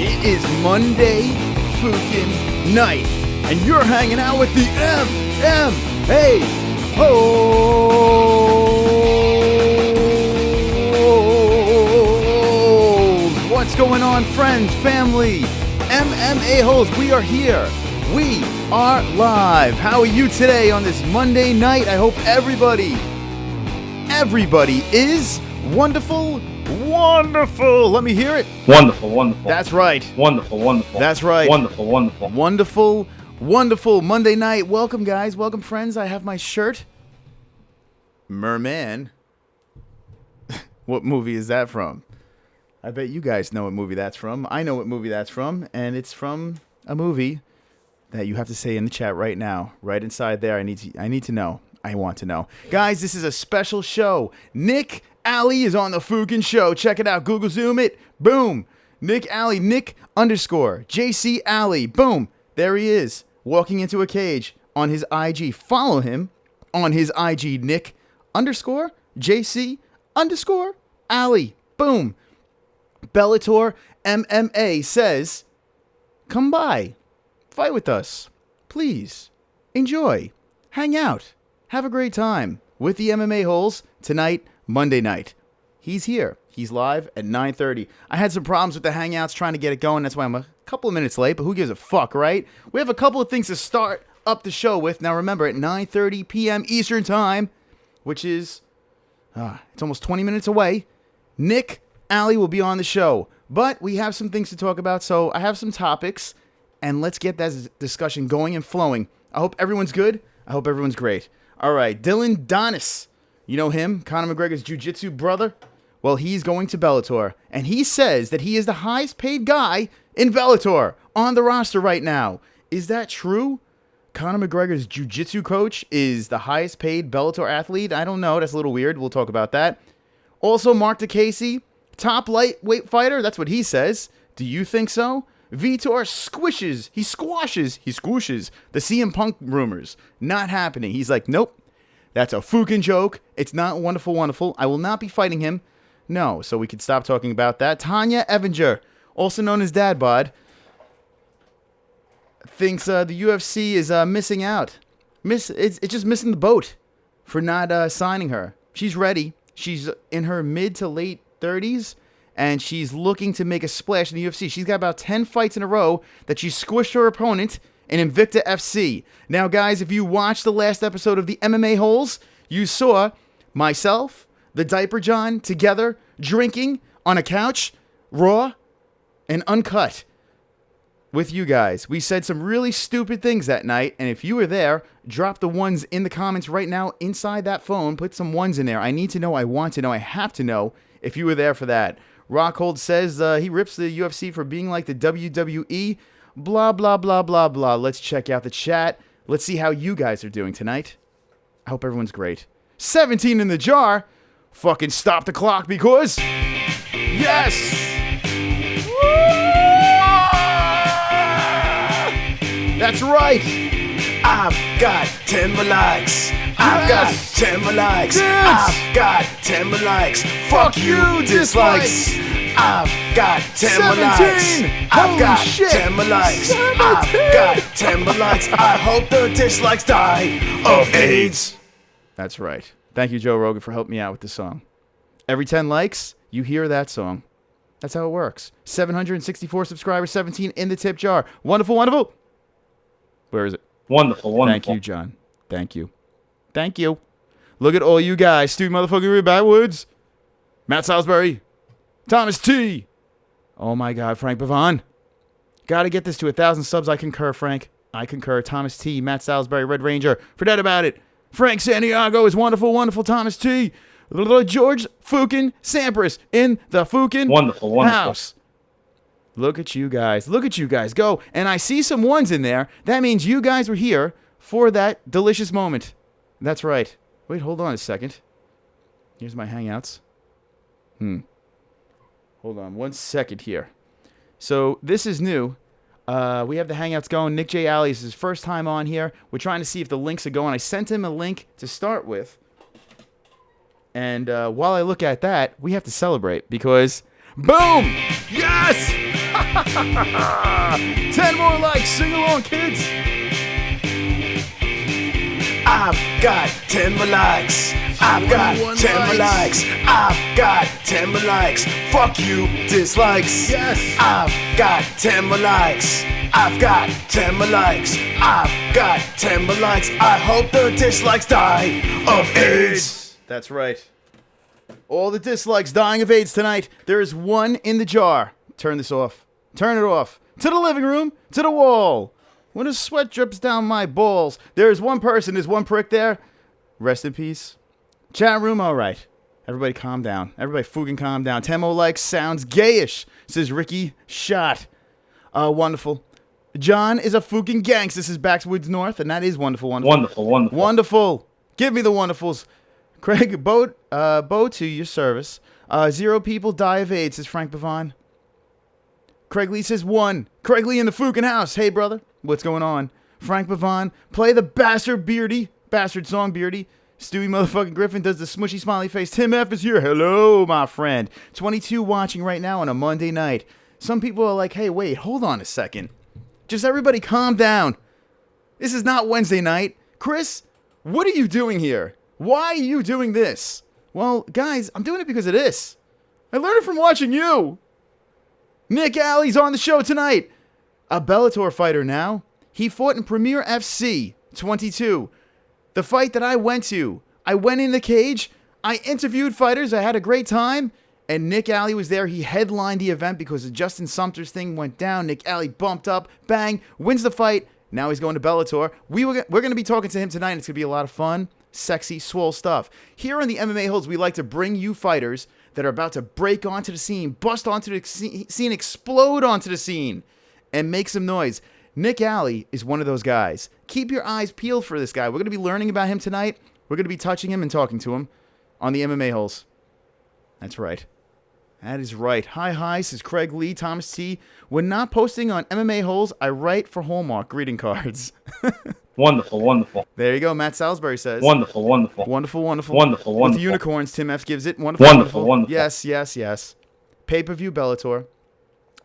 It is Monday fucking night, and you're hanging out with the MMA-holes. What's going on, friends, family? MMA-holes, we are here. We are live. How are you today on this Monday night? I hope everybody is wonderful. Wonderful. Let me hear it. Wonderful, wonderful. That's right. Wonderful, wonderful. That's right. Wonderful, wonderful. Wonderful, wonderful Monday night. Welcome, guys. Welcome, friends. I have my shirt. Merman. What movie is that from? I bet you guys know what movie that's from. I know what movie that's from, and it's from a movie that you have to say in the chat right now. Right inside there. I need to know. I want to know. Guys, this is a special show. Nick Alley is on the fucking show. Check it out. Google Zoom it. Boom. Nick Alley. Nick _ JC Alley. Boom. There he is. Walking into a cage on his IG. Follow him on his IG. Nick _ JC _ Alley. Boom. Bellator MMA says, come by. Fight with us. Please. Enjoy. Hang out. Have a great time with the MMA-holes tonight, Monday night. He's here. He's live at 9:30. I had some problems with the Hangouts trying to get it going. That's why I'm a couple of minutes late, but who gives a fuck, right? We have a couple of things to start up the show with. Now, remember, at 9:30 p.m. Eastern Time, which is, it's almost 20 minutes away, Nick Alley will be on the show. But we have some things to talk about, so I have some topics, and let's get that discussion going and flowing. I hope everyone's good. I hope everyone's great. All right, Dylan Donis. You know him, Conor McGregor's jiu-jitsu brother? Well, he's going to Bellator, and he says that he is the highest paid guy in Bellator on the roster right now. Is that true? Conor McGregor's jiu-jitsu coach is the highest paid Bellator athlete? I don't know. That's a little weird. We'll talk about that. Also, Mark DeCasey, top lightweight fighter. That's what he says. Do you think so? Vitor squishes the CM Punk rumors. Not happening. He's like, nope. That's a fucking joke. It's not wonderful. I will not be fighting him. No, so we could stop talking about that. Tanya Evinger, also known as Dad Bod, thinks the UFC is missing out. It's just missing the boat for not signing her. She's ready. She's in her mid to late 30s, and she's looking to make a splash in the UFC. She's got about 10 fights in a row that she squished her opponent in Invicta FC. Now, guys, if you watched the last episode of the MMA-holes, you saw myself, the Diaper John, together drinking on a couch, raw and uncut, with you guys. We said some really stupid things that night, and if you were there, drop the ones in the comments right now inside that phone. Put some ones in there. I need to know, I want to know, I have to know if you were there for that. Rockhold says he rips the UFC for being like the WWE. Blah, blah, blah, blah, blah. Let's check out the chat. Let's see how you guys are doing tonight. I hope everyone's great. 17 in the jar. Fucking stop the clock because... yes! That's right. I've got 10 more likes. I've got 10 more likes. Yes. I've got 10 more likes. Fuck you, dislikes. I've got 10 more likes. 17. I've Holy got shit. 10 more likes. 17. I've got 10 more likes. I hope the dislikes die of AIDS. That's right. Thank you, Joe Rogan, for helping me out with this song. Every 10 likes, you hear that song. That's how it works. 764 subscribers, 17 in the tip jar. Wonderful, wonderful. Where is it? Wonderful, wonderful. Thank you, John. Thank you. Thank you. Look at all you guys. Stu motherfucking Backwoods. Matt Salisbury. Thomas T. Oh my God, Frank Bavon. Gotta get this to 1,000 subs. I concur, Frank. I concur. Thomas T. Matt Salisbury. Red Ranger. Forget about it. Frank Santiago is wonderful, wonderful. Thomas T. George Fukin Sampras in the Fukin Wonderful. house. Look at you guys. Look at you guys go. And I see some ones in there. That means you guys were here for that delicious moment. That's right. Wait, hold on a second. Here's my Hangouts. Hold on 1 second here. So this is new. We have the Hangouts going. Nick J. Alley is his first time on here. We're trying to see if the links are going. I sent him a link to start with. And while I look at that, we have to celebrate because, boom! Yes! 10 more likes. Sing along, kids. I've got 10 more likes. I've got 21 10 more likes. likes. I've got 10 more likes. Fuck you, dislikes. Yes. I've got 10 more likes. I've got 10 more likes. I've got 10 more likes. I hope the dislikes die of AIDS. That's right. All the dislikes dying of AIDS tonight. There is one in the jar. Turn this off. Turn it off. To the living room. To the wall. When the sweat drips down my balls. There's one person. There's one prick there. Rest in peace. Chat room, all right. Everybody calm down. Everybody fucking calm down. 10 more likes sounds gayish, says Ricky Shot. Wonderful. John is a fucking gangster. This is Backwoods North, and that is wonderful, wonderful. Wonderful, wonderful. Wonderful. Give me the wonderfuls. Craig, Bo to your service. 0 people die of AIDS, says Frank Bavon. Craig Lee says 1. Craig Lee in the fucking house. Hey, brother. What's going on? Frank Bavon, play the bastard song, Beardy. Stewie motherfucking Griffin does the smushy smiley face. Tim F is here. Hello, my friend. 22 watching right now on a Monday night. Some people are like, hey, wait, hold on a second. Just everybody calm down. This is not Wednesday night. Chris, what are you doing here? Why are you doing this? Well, guys, I'm doing it because of this. I learned it from watching you. Nick Alley's on the show tonight. A Bellator fighter now. He fought in Premier FC 22. The fight that I went to. I went in the cage. I interviewed fighters. I had a great time. And Nick Alley was there. He headlined the event because of Justin Sumter's thing went down. Nick Alley bumped up. Bang. Wins the fight. Now he's going to Bellator. We're going to be talking to him tonight. It's going to be a lot of fun, sexy, swole stuff. Here on the MMA-HOLES, we like to bring you fighters that are about to break onto the scene, bust onto the scene, explode onto the scene, and make some noise. Nick Alley is one of those guys. Keep your eyes peeled for this guy. We're going to be learning about him tonight. We're going to be touching him and talking to him on the MMA-HOLES. That's right. That is right. Hi, says Craig Lee, Thomas T. When not posting on MMA-HOLES, I write for Hallmark greeting cards. Wonderful, wonderful. There you go. Matt Salisbury says. Wonderful, wonderful. Wonderful, wonderful. Wonderful, With wonderful. unicorns, Tim F gives it. Wonderful, Wonderful, wonderful. Yes. Pay-per-view Bellator.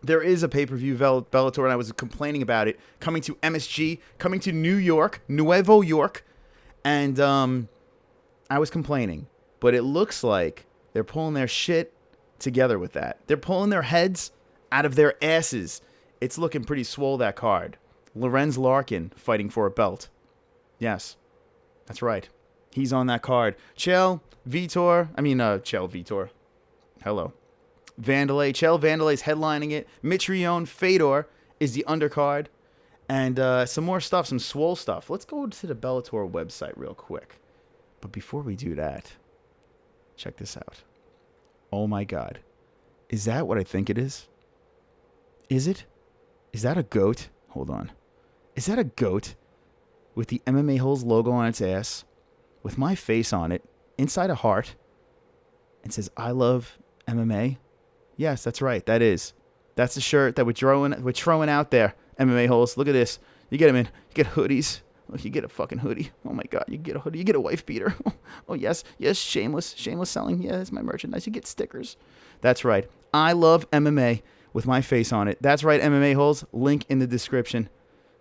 There is a pay-per-view Bellator, and I was complaining about it. Coming to MSG, coming to New York, Nuevo York. And I was complaining. But it looks like they're pulling their shit together with that. They're pulling their heads out of their asses. It's looking pretty swole, that card. Lorenz Larkin fighting for a belt. Yes, that's right. He's on that card. Chell Vitor. Hello. Vandalay. Chell Vandalay's headlining it. Mitrione Fedor is the undercard. And some more stuff, some swole stuff. Let's go to the Bellator website real quick. But before we do that, check this out. Oh my God. Is that what I think it is? Is it? Is that a goat? Hold on. Is that a goat with the MMA-HOLES logo on its ass, with my face on it, inside a heart, and says, I love MMA? Yes, that's right. That is. That's the shirt that we're throwing out there. MMA-HOLES. Look at this. You get them in. You get hoodies. Look, you get a fucking hoodie. Oh my God, you get a hoodie. You get a wife beater. Oh yes, shameless selling. Yeah, that's my merchandise. You get stickers. That's right. I love MMA with my face on it. That's right, MMA-HOLES. Link in the description.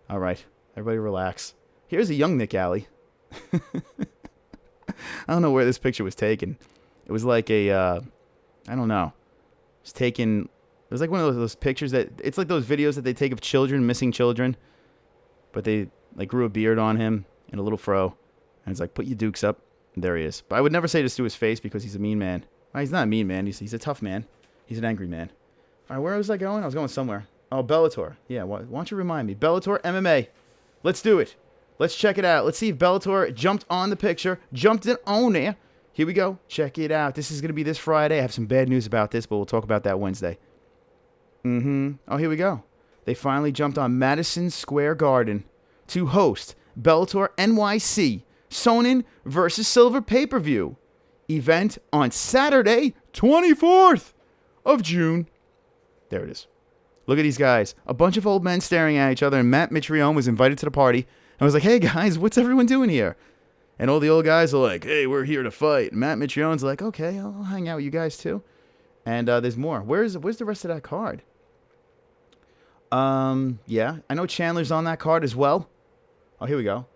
All right, everybody relax. Here's a young Nick Alley. I don't know where this picture was taken. It was like I don't know. It was taken. It was like one of those pictures it's like those videos that they take of children, missing children, but they like grew a beard on him and a little fro, and it's like, put your dukes up. And there he is. But I would never say this to his face because he's a mean man. Well, he's not a mean man. He's a tough man. He's an angry man. All right, where was I going? I was going somewhere. Oh, Bellator. Yeah, why don't you remind me? Bellator MMA. Let's do it. Let's check it out. Let's see if Bellator jumped on the picture, jumped in on there. Here we go. Check it out. This is going to be this Friday. I have some bad news about this, but we'll talk about that Wednesday. Oh, here we go. They finally jumped on Madison Square Garden to host Bellator NYC Sonnen versus Silver pay-per-view event on Saturday, 24th of June. There it is. Look at these guys. A bunch of old men staring at each other, and Matt Mitrione was invited to the party. I was like, hey, guys, what's everyone doing here? And all the old guys are like, hey, we're here to fight. And Matt Mitrione's like, okay, I'll hang out with you guys too. And there's more. Where's the rest of that card? Yeah, I know Chandler's on that card as well. Oh, here we go.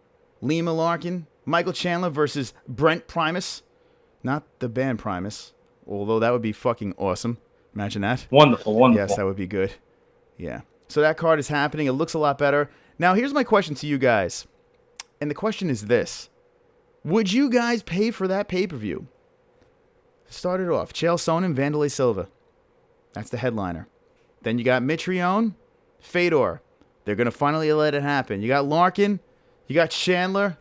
Lima Larkin, Michael Chandler versus Brent Primus. Not the band Primus, although that would be fucking awesome. Imagine that. Wonderful, wonderful. Yes, that would be good. Yeah. So that card is happening. It looks a lot better. Now, here's my question to you guys. And the question is this. Would you guys pay for that pay-per-view? Start it off. Chael Sonnen, Vanderlei Silva. That's the headliner. Then you got Mitrione, Fedor. They're going to finally let it happen. You got Larkin. You got Chandler.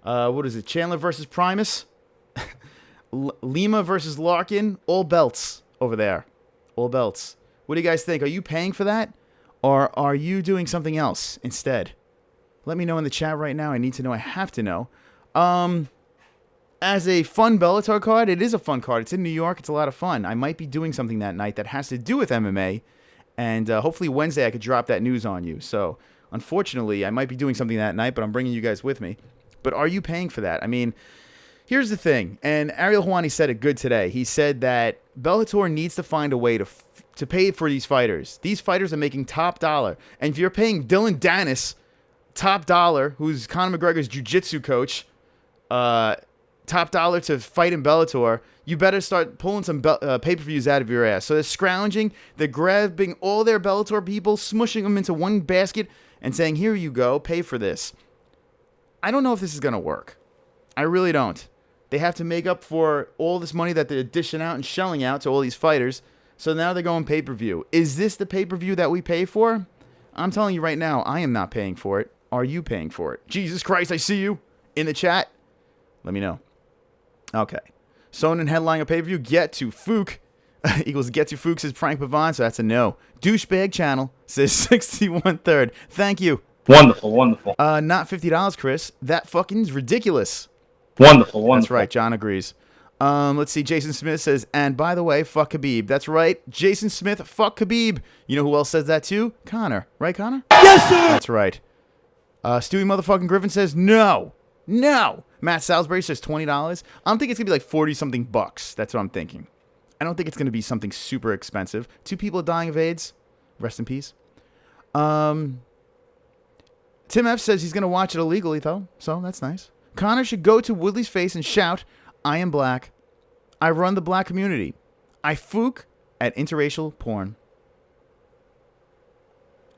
What is it? Chandler versus Primus. Lima versus Larkin. All belts over there. All belts. What do you guys think? Are you paying for that? Or are you doing something else instead? Let me know in the chat right now. I need to know. I have to know. As a fun Bellator card, it is a fun card. It's in New York. It's a lot of fun. I might be doing something that night that has to do with MMA. And hopefully Wednesday I could drop that news on you. So, unfortunately, I might be doing something that night, but I'm bringing you guys with me. But are you paying for that? I mean, here's the thing. And Ariel Helwani said it good today. He said that Bellator needs to find a way to pay for these fighters. These fighters are making top dollar. And if you're paying Dylan Dennis top dollar, who's Conor McGregor's jiu-jitsu coach, top dollar to fight in Bellator, you better start pulling some pay-per-views out of your ass. So they're scrounging, they're grabbing all their Bellator people, smushing them into one basket, and saying, here you go, pay for this. I don't know if this is going to work. I really don't. They have to make up for all this money that they're dishing out and shelling out to all these fighters, so now they're going pay-per-view. Is this the pay-per-view that we pay for? I'm telling you right now, I am not paying for it. Are you paying for it? Jesus Christ, I see you in the chat. Let me know. Okay. Sonnen headline a pay-per-view. Get to Fook. Equals get to Fook, says Frank Pavon, so that's a no. Douchebag channel says 61 third. Thank you. Wonderful, wonderful. Not $50, Chris. That fucking is ridiculous. Wonderful, wonderful. That's right. John agrees. Let's see. Jason Smith says, and by the way, fuck Khabib. That's right. Jason Smith, fuck Khabib. You know who else says that too? Connor. Right, Connor? Yes, sir! That's right. Stewie motherfucking Griffin says, no. No. Matt Salisbury says $20. I'm thinking it's going to be like 40-something bucks. That's what I'm thinking. I don't think it's going to be something super expensive. 2 people are dying of AIDS. Rest in peace. Tim F says he's going to watch it illegally, though. So that's nice. Connor should go to Woodley's face and shout, I am black. I run the black community. I fook at interracial porn.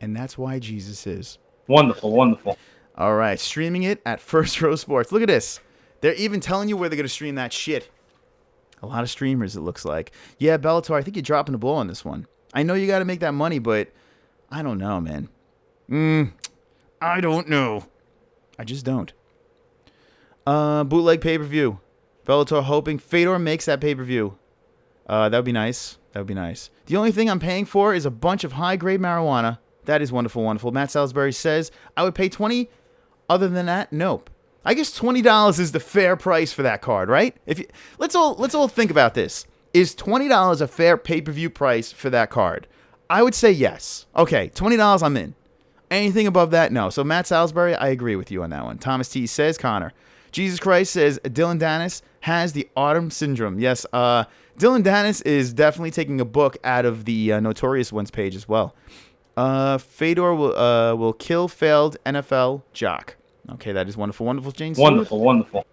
And that's why Jesus is. Wonderful, wonderful. All right, streaming it at First Row Sports. Look at this. They're even telling you where they're going to stream that shit. A lot of streamers, it looks like. Yeah, Bellator, I think you're dropping the ball on this one. I know you got to make that money, but I don't know, man. I don't know. I just don't. Bootleg pay-per-view. Bellator hoping Fedor makes that pay-per-view. That would be nice. That would be nice. The only thing I'm paying for is a bunch of high-grade marijuana. That is wonderful, wonderful. Matt Salisbury says, I would pay $20. Other than that, nope. I guess $20 is the fair price for that card, right? Let's all think about this. Is $20 a fair pay-per-view price for that card? I would say yes. Okay, $20 I'm in. Anything above that, no. So Matt Salisbury, I agree with you on that one. Thomas T says, Connor. Jesus Christ says, Dylan Dennis has the autumn syndrome. Yes, Dylan Dennis is definitely taking a book out of the Notorious Ones page as well. Fedor will kill failed NFL jock. Okay, that is wonderful, wonderful, James. Wonderful, wonderful.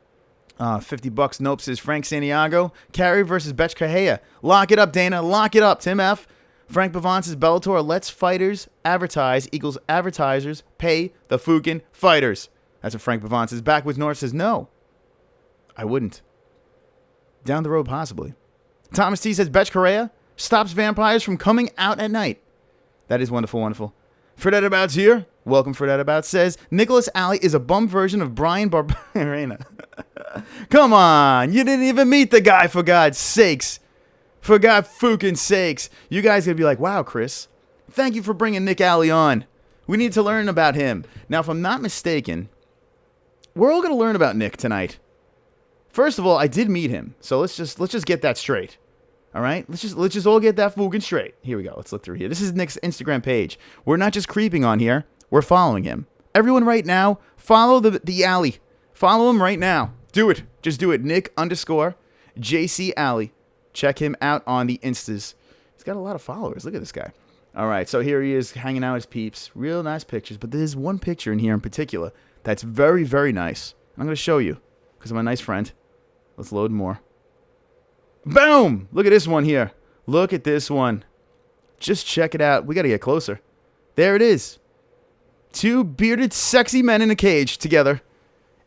$50 nope, says Frank Santiago. Carey versus Betch Kahea. Lock it up, Dana. Lock it up, Tim F. Frank Pavon says Bellator lets fighters advertise equals advertisers pay the fucking fighters. That's what Frank Pavon says. Backwoods North says no. I wouldn't. Down the road, possibly. Thomas T says Betch Correa stops vampires from coming out at night. That is wonderful, wonderful. Fredette About's here. Welcome, Fredette About says Nicholas Alley is a bum version of Brian Barberena. Come on. You didn't even meet the guy, for God's sakes. For God's fucking sakes. You guys are going to be like, wow, Chris, thank you for bringing Nick Alley on. We need to learn about him. Now, if I'm not mistaken, we're all going to learn about Nick tonight. First of all, I did meet him. So let's just get that straight. All right? Let's just all get that fucking straight. Here we go. Let's look through here. This is Nick's Instagram page. We're not just creeping on here. We're following him. Everyone right now, follow the Alley. Follow him right now. Do it. Just do it. Nick_JC Alley. Check him out on the Instas. He's got a lot of followers. Look at this guy. All right, so here he is hanging out with his peeps. Real nice pictures, but there's one picture in here in particular that's very, very nice. I'm going to show you because I'm a nice friend. Let's load more. Boom! Look at this one here. Look at this one. Just check it out. We got to get closer. There it is. Two bearded, sexy men in a cage together.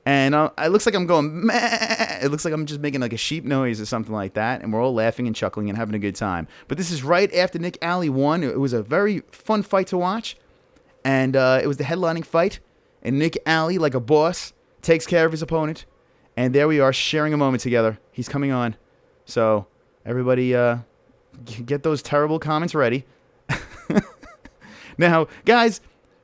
And it looks like I'm going, meh. It looks like I'm just making like a sheep noise or something like that. And we're all laughing and chuckling and having a good time. But this is right after Nick Alley won. It was a very fun fight to watch. And it was the headlining fight. And Nick Alley, like a boss, takes care of his opponent. And there we are sharing a moment together. He's coming on. So everybody get those terrible comments ready. Now, guys,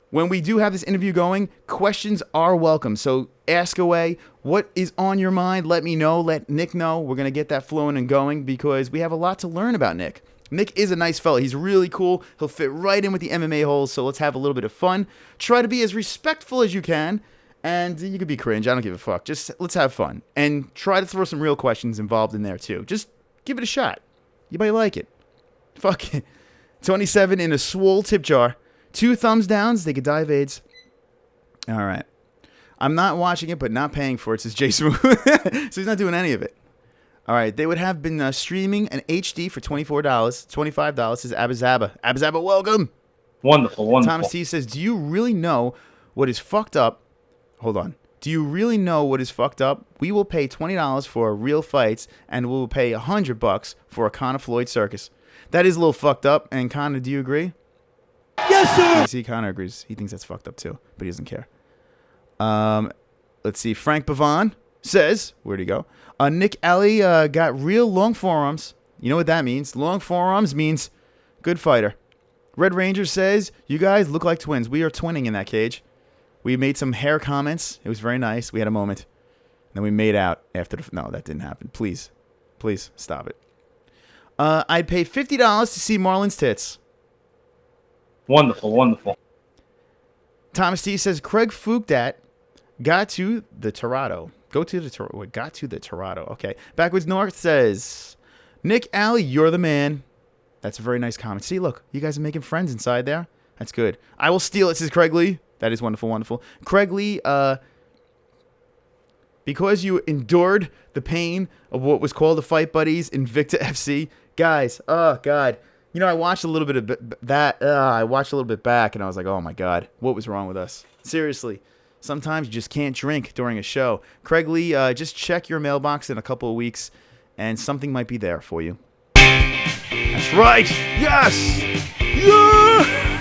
when we do have this interview going, questions are welcome. So ask away. What is on your mind? Let me know. Let Nick know. We're going to get that flowing and going because we have a lot to learn about Nick. Nick is a nice fella. He's really cool. He'll fit right in with the MMA-holes, so let's have a little bit of fun. Try to be as respectful as you can, and you could be cringe. I don't give a fuck. Just let's have fun. And try to throw some real questions involved in there, too. Just give it a shot. You might like it. Fuck it. 27 in a swole tip jar. 2 thumbs downs, they could die of AIDS. All right. I'm not watching it, but not paying for it, says Jay Smooth. So he's not doing any of it. All right. They would have been streaming an HD for $24. $25, says Abazaba. Abazaba, welcome. Wonderful, wonderful. Thomas T says, do you really know what is fucked up? Hold on. Do you really know what is fucked up? We will pay $20 for real fights, and we will pay $100 for a Conor Floyd circus. That is a little fucked up. And Conor, do you agree? Yes, sir. See, Connor agrees. He thinks that's fucked up too, but he doesn't care. Let's see. Frank Pavon says, where'd he go? Nick Alley got real long forearms. You know what that means? Long forearms means good fighter. Red Ranger says, you guys look like twins. We are twinning in that cage. We made some hair comments. It was very nice. We had a moment. And then we made out after the... No, that didn't happen. Please. Please, stop it. I'd pay $50 to see Marlon's tits. Wonderful, wonderful. Thomas T says Craig Fugdat got to the Torado. Got to the Torado. Okay. Backwards North says Nick Alley, you're the man. That's a very nice comment. See, look, you guys are making friends inside there. That's good. I will steal it, says Craig Lee. That is wonderful, wonderful. Craig Lee, because you endured the pain of what was called the Fight Buddies Invicta FC, guys. Oh God. You know, I watched a little bit of that. I watched a little bit back, and I was like, oh, my God. What was wrong with us? Seriously. Sometimes you just can't drink during a show. Craig Lee, just check your mailbox in a couple of weeks, and something might be there for you. That's right. Yes. Yeah.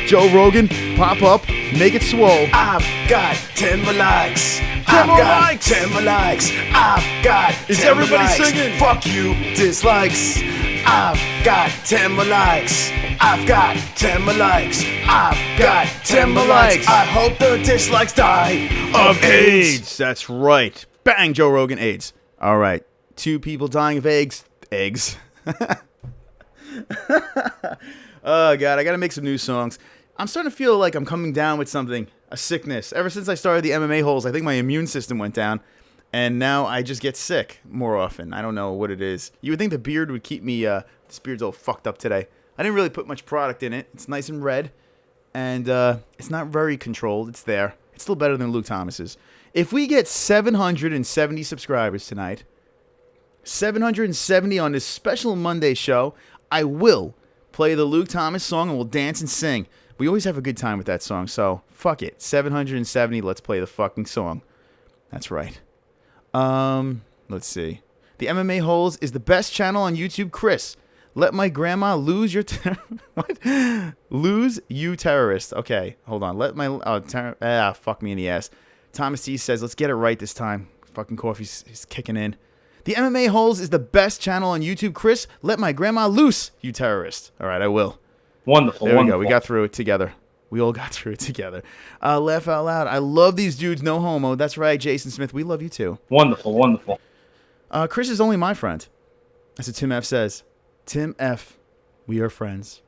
Joe Rogan, pop up, make it swole. I've got 10 more likes. 10 more likes. 10 more likes. I've got 10 Is more everybody likes. singing? Fuck you, dislikes. I've got 10 more likes. I've got 10 more likes. I've got 10 more likes. I hope the dislikes die of AIDS. That's right. Bang, Joe Rogan, AIDS. All right. 2 people dying of eggs. Oh, God, I got to make some new songs. I'm starting to feel like I'm coming down with something, a sickness. Ever since I started the MMA-holes, I think my immune system went down, and now I just get sick more often. I don't know what it is. You would think the beard would keep me, this beard's all fucked up today. I didn't really put much product in it. It's nice and red, and it's not very controlled. It's there. It's still better than Luke Thomas's. If we get 770 subscribers tonight, 770 on this special Monday show, I will play the Luke Thomas song, and we'll dance and sing. We always have a good time with that song, so fuck it. 770, let's play the fucking song. That's right. Let's see. The MMA-holes is the best channel on YouTube, Chris. Let my grandma lose your... What? Lose you terrorist. Okay, hold on. Let my... fuck me in the ass. Thomas T says, let's get it right this time. Fucking coffee's kicking in. The MMA-holes is the best channel on YouTube, Chris. Let my grandma loose, you terrorist. All right, I will. Wonderful, There we wonderful. go. We got through it together. We all got through it together. Laugh out loud. I love these dudes, no homo. That's right, Jason Smith. We love you too. Wonderful, wonderful. Chris is only my friend. That's what Tim F says. Tim F, we are friends.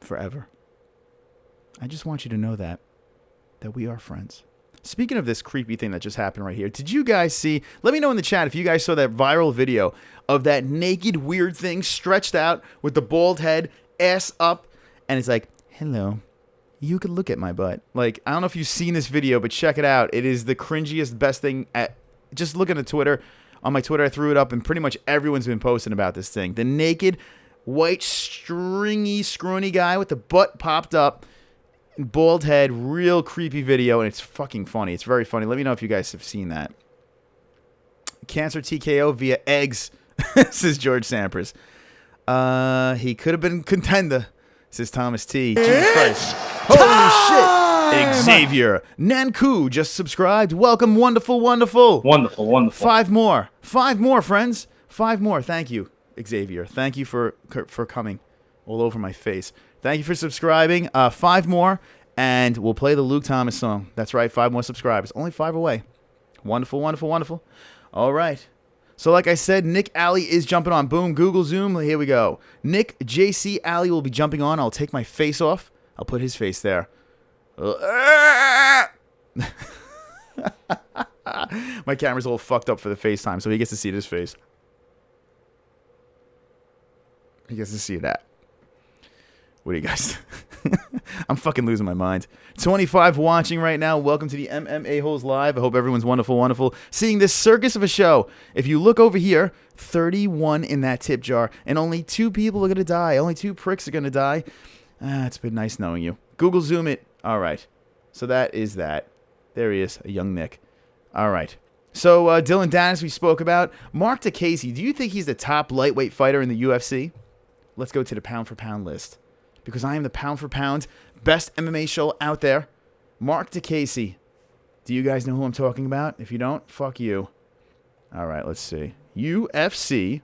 Forever. I just want you to know that we are friends. Speaking of this creepy thing that just happened right here, did you guys see, let me know in the chat if you guys saw that viral video of that naked weird thing stretched out with the bald head ass up, and it's like, hello, you could look at my butt. Like, I don't know if you've seen this video, but check it out. It is the cringiest, best thing. Just look at the Twitter. On my Twitter, I threw it up, and pretty much everyone's been posting about this thing. The naked, white, stringy, scrawny guy with the butt popped up, bald head, real creepy video, and it's fucking funny. It's very funny. Let me know if you guys have seen that. Cancer TKO via eggs, says George Sampras. He could have been contender, says Thomas T. Jesus Christ. Holy shit. Xavier Nanku just subscribed. Welcome, wonderful, wonderful. Wonderful, wonderful. 5 more. 5 more, friends. 5 more. Thank you, Xavier. Thank you for coming all over my face. Thank you for subscribing. 5 more, and we'll play the Luke Thomas song. That's right, 5 more subscribers. Only 5 away. Wonderful, wonderful, wonderful. All right. So like I said, Nick Alley is jumping on. Boom, Google Zoom. Here we go. Nick JC Alley will be jumping on. I'll take my face off. I'll put his face there. My camera's all fucked up for the FaceTime, so he gets to see this face. He gets to see that. What do you guys? I'm fucking losing my mind. 25 watching right now. Welcome to the MMA-HOLES Live. I hope everyone's wonderful, wonderful. Seeing this circus of a show. If you look over here, 31 in that tip jar, and only 2 people are going to die. Only 2 pricks are going to die. It's been nice knowing you. Google Zoom it. All right. So that is that. There he is, a young Nick. All right. So Dylan Dennis we spoke about. Mark DeCasey, do you think he's the top lightweight fighter in the UFC? Let's go to the pound-for-pound list. Because I am the pound-for-pound best MMA show out there. Mark DeCasey. Do you guys know who I'm talking about? If you don't, fuck you. All right, let's see. UFC.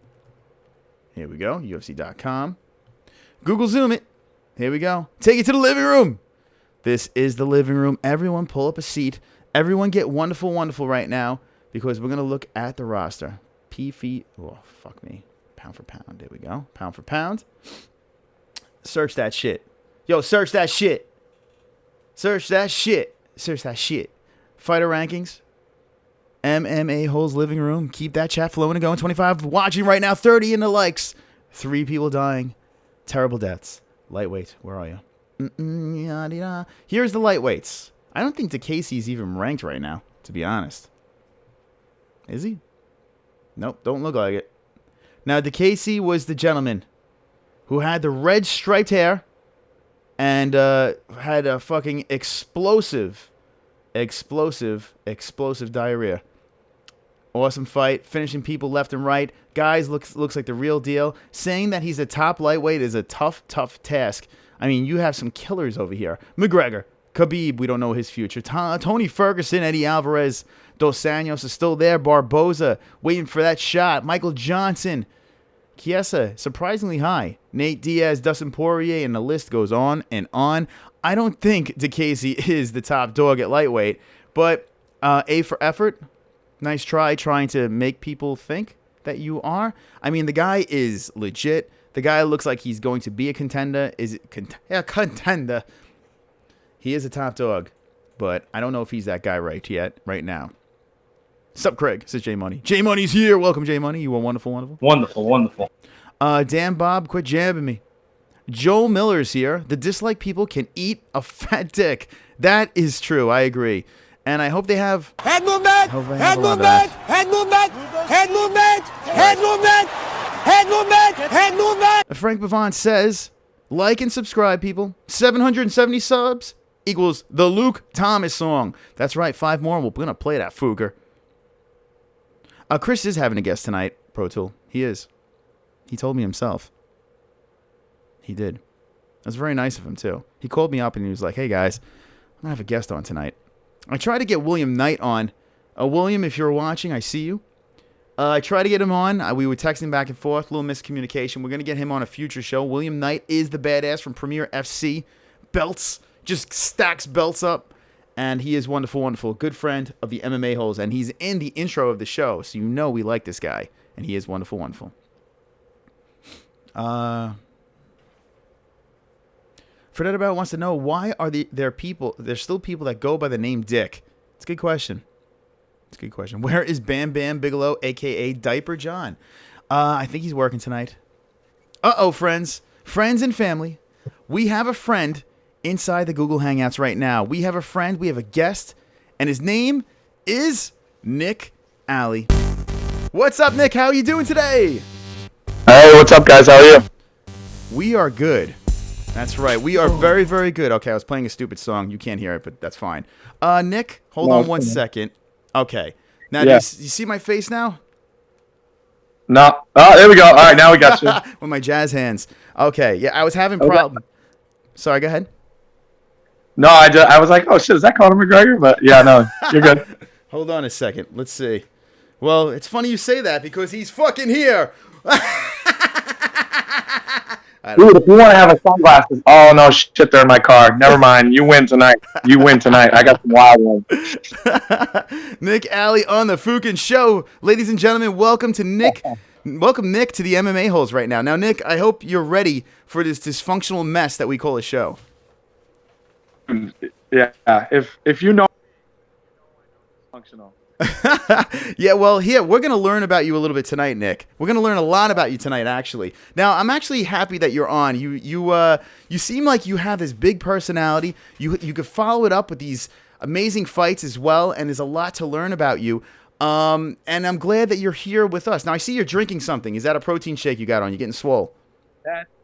Here we go. UFC.com. Google Zoom it. Here we go. Take it to the living room. This is the living room. Everyone pull up a seat. Everyone get wonderful, wonderful right now. Because we're going to look at the roster. Oh, fuck me. Pound for pound. There we go. Pound for pound. Search that shit. Yo, search that shit. Search that shit. Search that shit. Fighter rankings. MMA-HOLES living room. Keep that chat flowing and going. 25 watching right now. 30 in the likes. 3 people dying. Terrible deaths. Lightweight. Where are you? Here's the lightweights. I don't think DeCasey's even ranked right now, to be honest. Is he? Nope. Don't look like it. Now, DeCasey was the gentleman who had the red striped hair and had a fucking explosive diarrhea. Awesome fight, finishing people left and right. Guys, looks like the real deal. Saying that he's a top lightweight is a tough task. I mean, you have some killers over here. McGregor, Khabib, we don't know his future. Tony Ferguson, Eddie Alvarez, Dos Anjos is still there. Barboza, waiting for that shot. Michael Johnson. Chiesa, surprisingly high. Nate Diaz, Dustin Poirier, and the list goes on and on. I don't think DeCasey is the top dog at lightweight, but A for effort. Nice try trying to make people think that you are. I mean, the guy is legit. The guy looks like he's going to be a contender. Contender. He is a top dog, but I don't know if he's that guy right now. Sup, Craig, says J Money. J Money's here. Welcome, J Money. You are wonderful, wonderful. Wonderful, wonderful. Damn, Bob, quit jabbing me. Joel Miller's here. The dislike people can eat a fat dick. That is true. I agree. And I hope they have... Head movement! Head movement! Head movement! Head movement! Head movement! Head movement! Head movement! Frank Bavant says, like and subscribe, people. 770 subs equals the Luke Thomas song. That's right, 5 more. We're going to play that Fugger. Chris is having a guest tonight, Pro Tool. He is. He told me himself. He did. It was very nice of him, too. He called me up and he was like, hey, guys, I'm going to have a guest on tonight. I tried to get William Knight on. William, if you're watching, I see you. I tried to get him on. We were texting back and forth. A little miscommunication. We're going to get him on a future show. William Knight is the badass from Premier FC. Belts. Just stacks belts up. And he is wonderful, wonderful. Good friend of the MMA-HOLES. And he's in the intro of the show. So you know we like this guy. And he is wonderful, wonderful. Fred About wants to know, why are there's still people that go by the name Dick? It's a good question. Where is Bam Bam Bigelow, a.k.a. Diaper John? I think he's working tonight. Uh-oh, friends. friends and family, we have a friend inside the Google Hangouts right now. We have a friend, we have a guest, and his name is Nick Alley. What's up, Nick? How are you doing today? Hey, what's up, guys? How are you? We are good. That's right. We are very, very good. Okay, I was playing a stupid song. You can't hear it, but that's fine. Nick, hold on one second. Okay. Now, do you see my face now? No. Oh, there we go. All right, now we got you. With my jazz hands. Okay. Yeah, I was having problems. Sorry, go ahead. No, I was like, oh, shit, is that Conor McGregor? But, yeah, no, you're good. Hold on a second. Let's see. Well, it's funny you say that because he's fucking here. Dude, if you want to have a sunglasses. Oh, no, shit, they're in my car. Never mind. You win tonight. I got some wild ones. Nick Alley on the Fukin Show. Ladies and gentlemen, welcome Nick to the MMA-Holes right now. Now, Nick, I hope you're ready for this dysfunctional mess that we call a show. Yeah, if you know, functional. Yeah, well, here, we're going to learn about you a little bit tonight, Nick. We're going to learn a lot about you tonight, actually. Now, I'm actually happy that you're on. You seem like you have this big personality. You could follow it up with these amazing fights as well, and there's a lot to learn about you. And I'm glad that you're here with us. Now, I see you're drinking something. Is that a protein shake you got on? You're getting swole.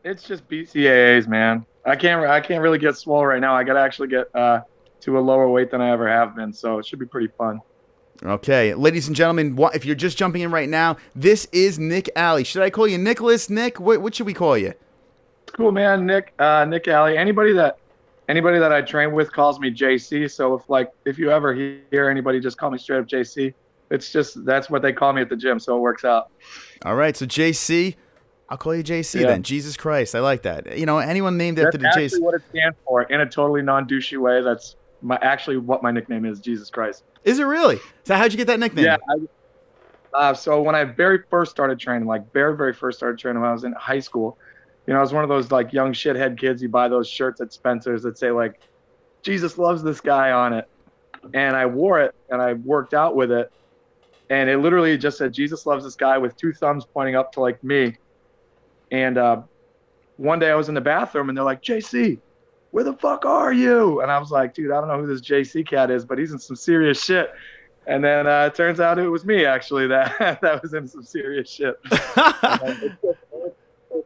It's just BCAAs, man. I can't really get swole right now. I got to actually get to a lower weight than I ever have been, so it should be pretty fun. Okay, ladies and gentlemen, if you're just jumping in right now, this is Nick Alley. Should I call you Nicholas, Nick? What should we call you? Cool, man. Nick Alley. Anybody that I train with calls me JC. So if you ever hear anybody just call me straight up JC, that's what they call me at the gym. So it works out. All right, so JC, I'll call you JC then. Jesus Christ, I like that. You know, anyone named after the JC. That's actually what it stands for in a totally non-douchey way. That's what my nickname is, Jesus Christ. Is it really? So how'd you get that nickname? Yeah. So when I very first started training, when I was in high school, I was one of those young shithead kids. You buy those shirts at Spencer's that say Jesus loves this guy on it. And I wore it and I worked out with it. And it literally just said, Jesus loves this guy with two thumbs pointing up to me. And one day I was in the bathroom and they're like, JC, where the fuck are you? And I was like, dude, I don't know who this JC cat is, but he's in some serious shit. And then it turns out it was me, actually, that was in some serious shit. It's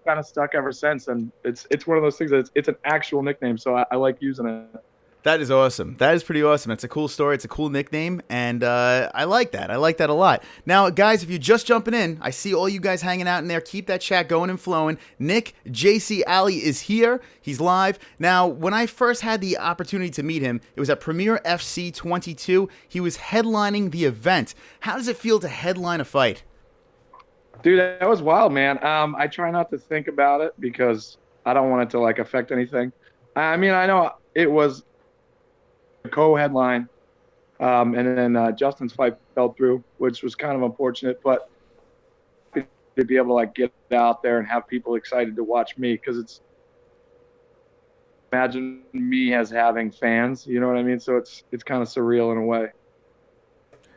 kind of stuck ever since. And it's one of those things that it's an actual nickname, so I like using it. That is awesome. That is pretty awesome. It's a cool story. It's a cool nickname, and I like that. I like that a lot. Now, guys, if you're just jumping in, I see all you guys hanging out in there. Keep that chat going and flowing. Nick JC Alley is here. He's live. Now, when I first had the opportunity to meet him, it was at Premier FC 22. He was headlining the event. How does it feel to headline a fight? Dude, that was wild, man. I try not to think about it because I don't want it to affect anything. I mean, I know it was co-headline, and then Justin's fight fell through, which was kind of unfortunate, but to be able to get out there and have people excited to watch me, because imagine me as having fans, you know what I mean? So it's kind of surreal in a way.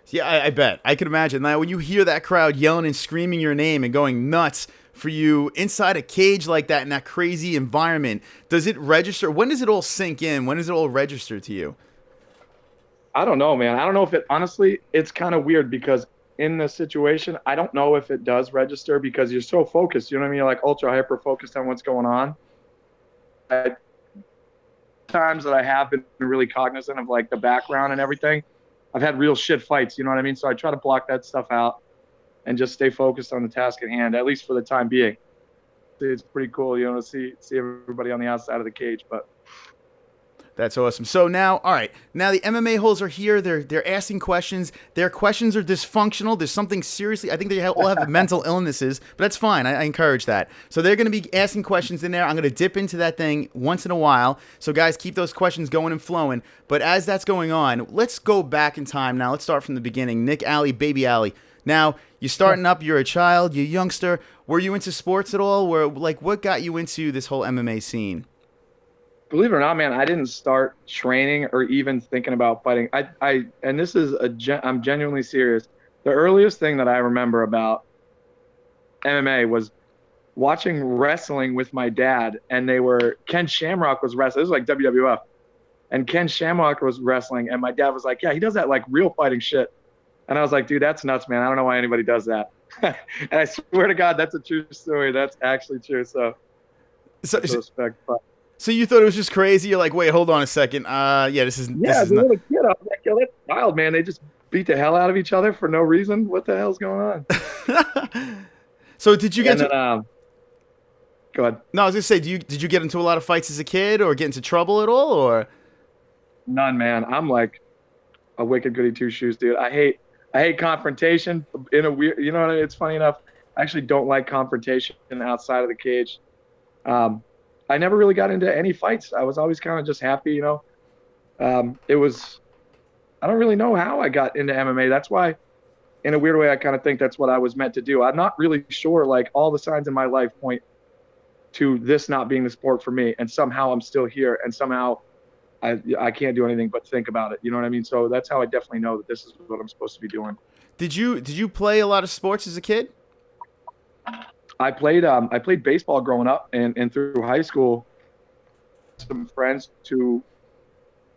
Yeah, I bet. I could imagine. Now, when you hear that crowd yelling and screaming your name and going nuts for you inside a cage like that in that crazy environment, does it register? When does it all sink in? When does it all register to you? I don't know, man. I don't know if honestly, it's kind of weird because in this situation, I don't know if it does register because you're so focused. You know what I mean? You're ultra hyper focused on what's going on. Times that I have been really cognizant of the background and everything. I've had real shit fights, you know what I mean? So I try to block that stuff out and just stay focused on the task at hand, at least for the time being. It's pretty cool, to see everybody on the outside of the cage, but that's awesome. So now, all right, now the MMA holes are here. They're asking questions. Their questions are dysfunctional. There's something seriously. I think they all have mental illnesses, but that's fine. I encourage that. So they're going to be asking questions in there. I'm going to dip into that thing once in a while. So guys, keep those questions going and flowing. But as that's going on, let's go back in time now. Let's start from the beginning. Nick Alley, Baby Alley. Now, you're starting up. You're a child. You're a youngster. Were you into sports at all? What got you into this whole MMA scene? Believe it or not, man, I didn't start training or even thinking about fighting. And this is I'm genuinely serious. The earliest thing that I remember about MMA was watching wrestling with my dad, and Ken Shamrock was wrestling. This was like WWF, and Ken Shamrock was wrestling, and my dad was like, "Yeah, he does that like real fighting shit." And I was like, "Dude, that's nuts, man. I don't know why anybody does that." And I swear to God, that's a true story. That's actually true. So respect. But so you thought it was just crazy? You're like, wait, hold on a second. Yeah, this is as a not. little kid, I was like, "Yo, that's wild, man. They just beat the hell out of each other for no reason. What the hell's going on?" So did you get and to? then, go ahead. No, I was gonna say, did you get into a lot of fights as a kid, or get into trouble at all, or? None, man. I'm like a wicked goody two shoes, dude. I hate confrontation in a weird. You know what I mean? It's funny enough. I actually don't like confrontation outside of the cage. I never really got into any fights. I was always kind of just happy, you know. It was. I don't really know how I got into MMA. That's why, in a weird way, I kind of think that's what I was meant to do. I'm not really sure. Like all the signs in my life point to this not being the sport for me, and somehow I'm still here, and somehow I can't do anything but think about it. You know what I mean? So that's how I definitely know that this is what I'm supposed to be doing. Did you play a lot of sports as a kid? I played baseball growing up, and through high school, some friends who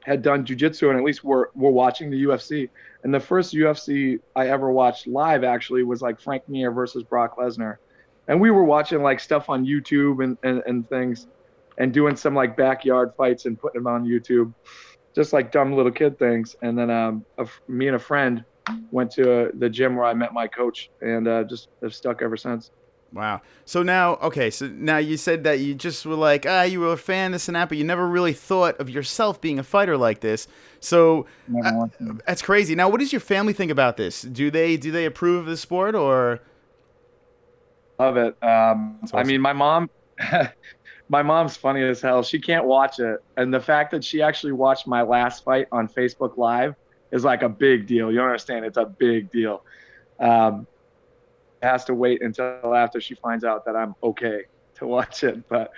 had done jiu-jitsu and at least were watching the UFC. And the first UFC I ever watched live actually was like Frank Mir versus Brock Lesnar. And we were watching like stuff on YouTube and things, and doing some like backyard fights and putting them on YouTube, just like dumb little kid things. And then me and a friend went to the gym where I met my coach, and just have stuck ever since. Wow. So now you said that you just were like, you were a fan, this and that, but you never really thought of yourself being a fighter like this. So that's crazy. Now, what does your family think about this? Do they approve of the sport, or? Love it. Awesome. I mean, my mom's funny as hell. She can't watch it. And the fact that she actually watched my last fight on Facebook Live is like a big deal. You understand? It's a big deal. Has to wait until after she finds out that I'm okay to watch it. But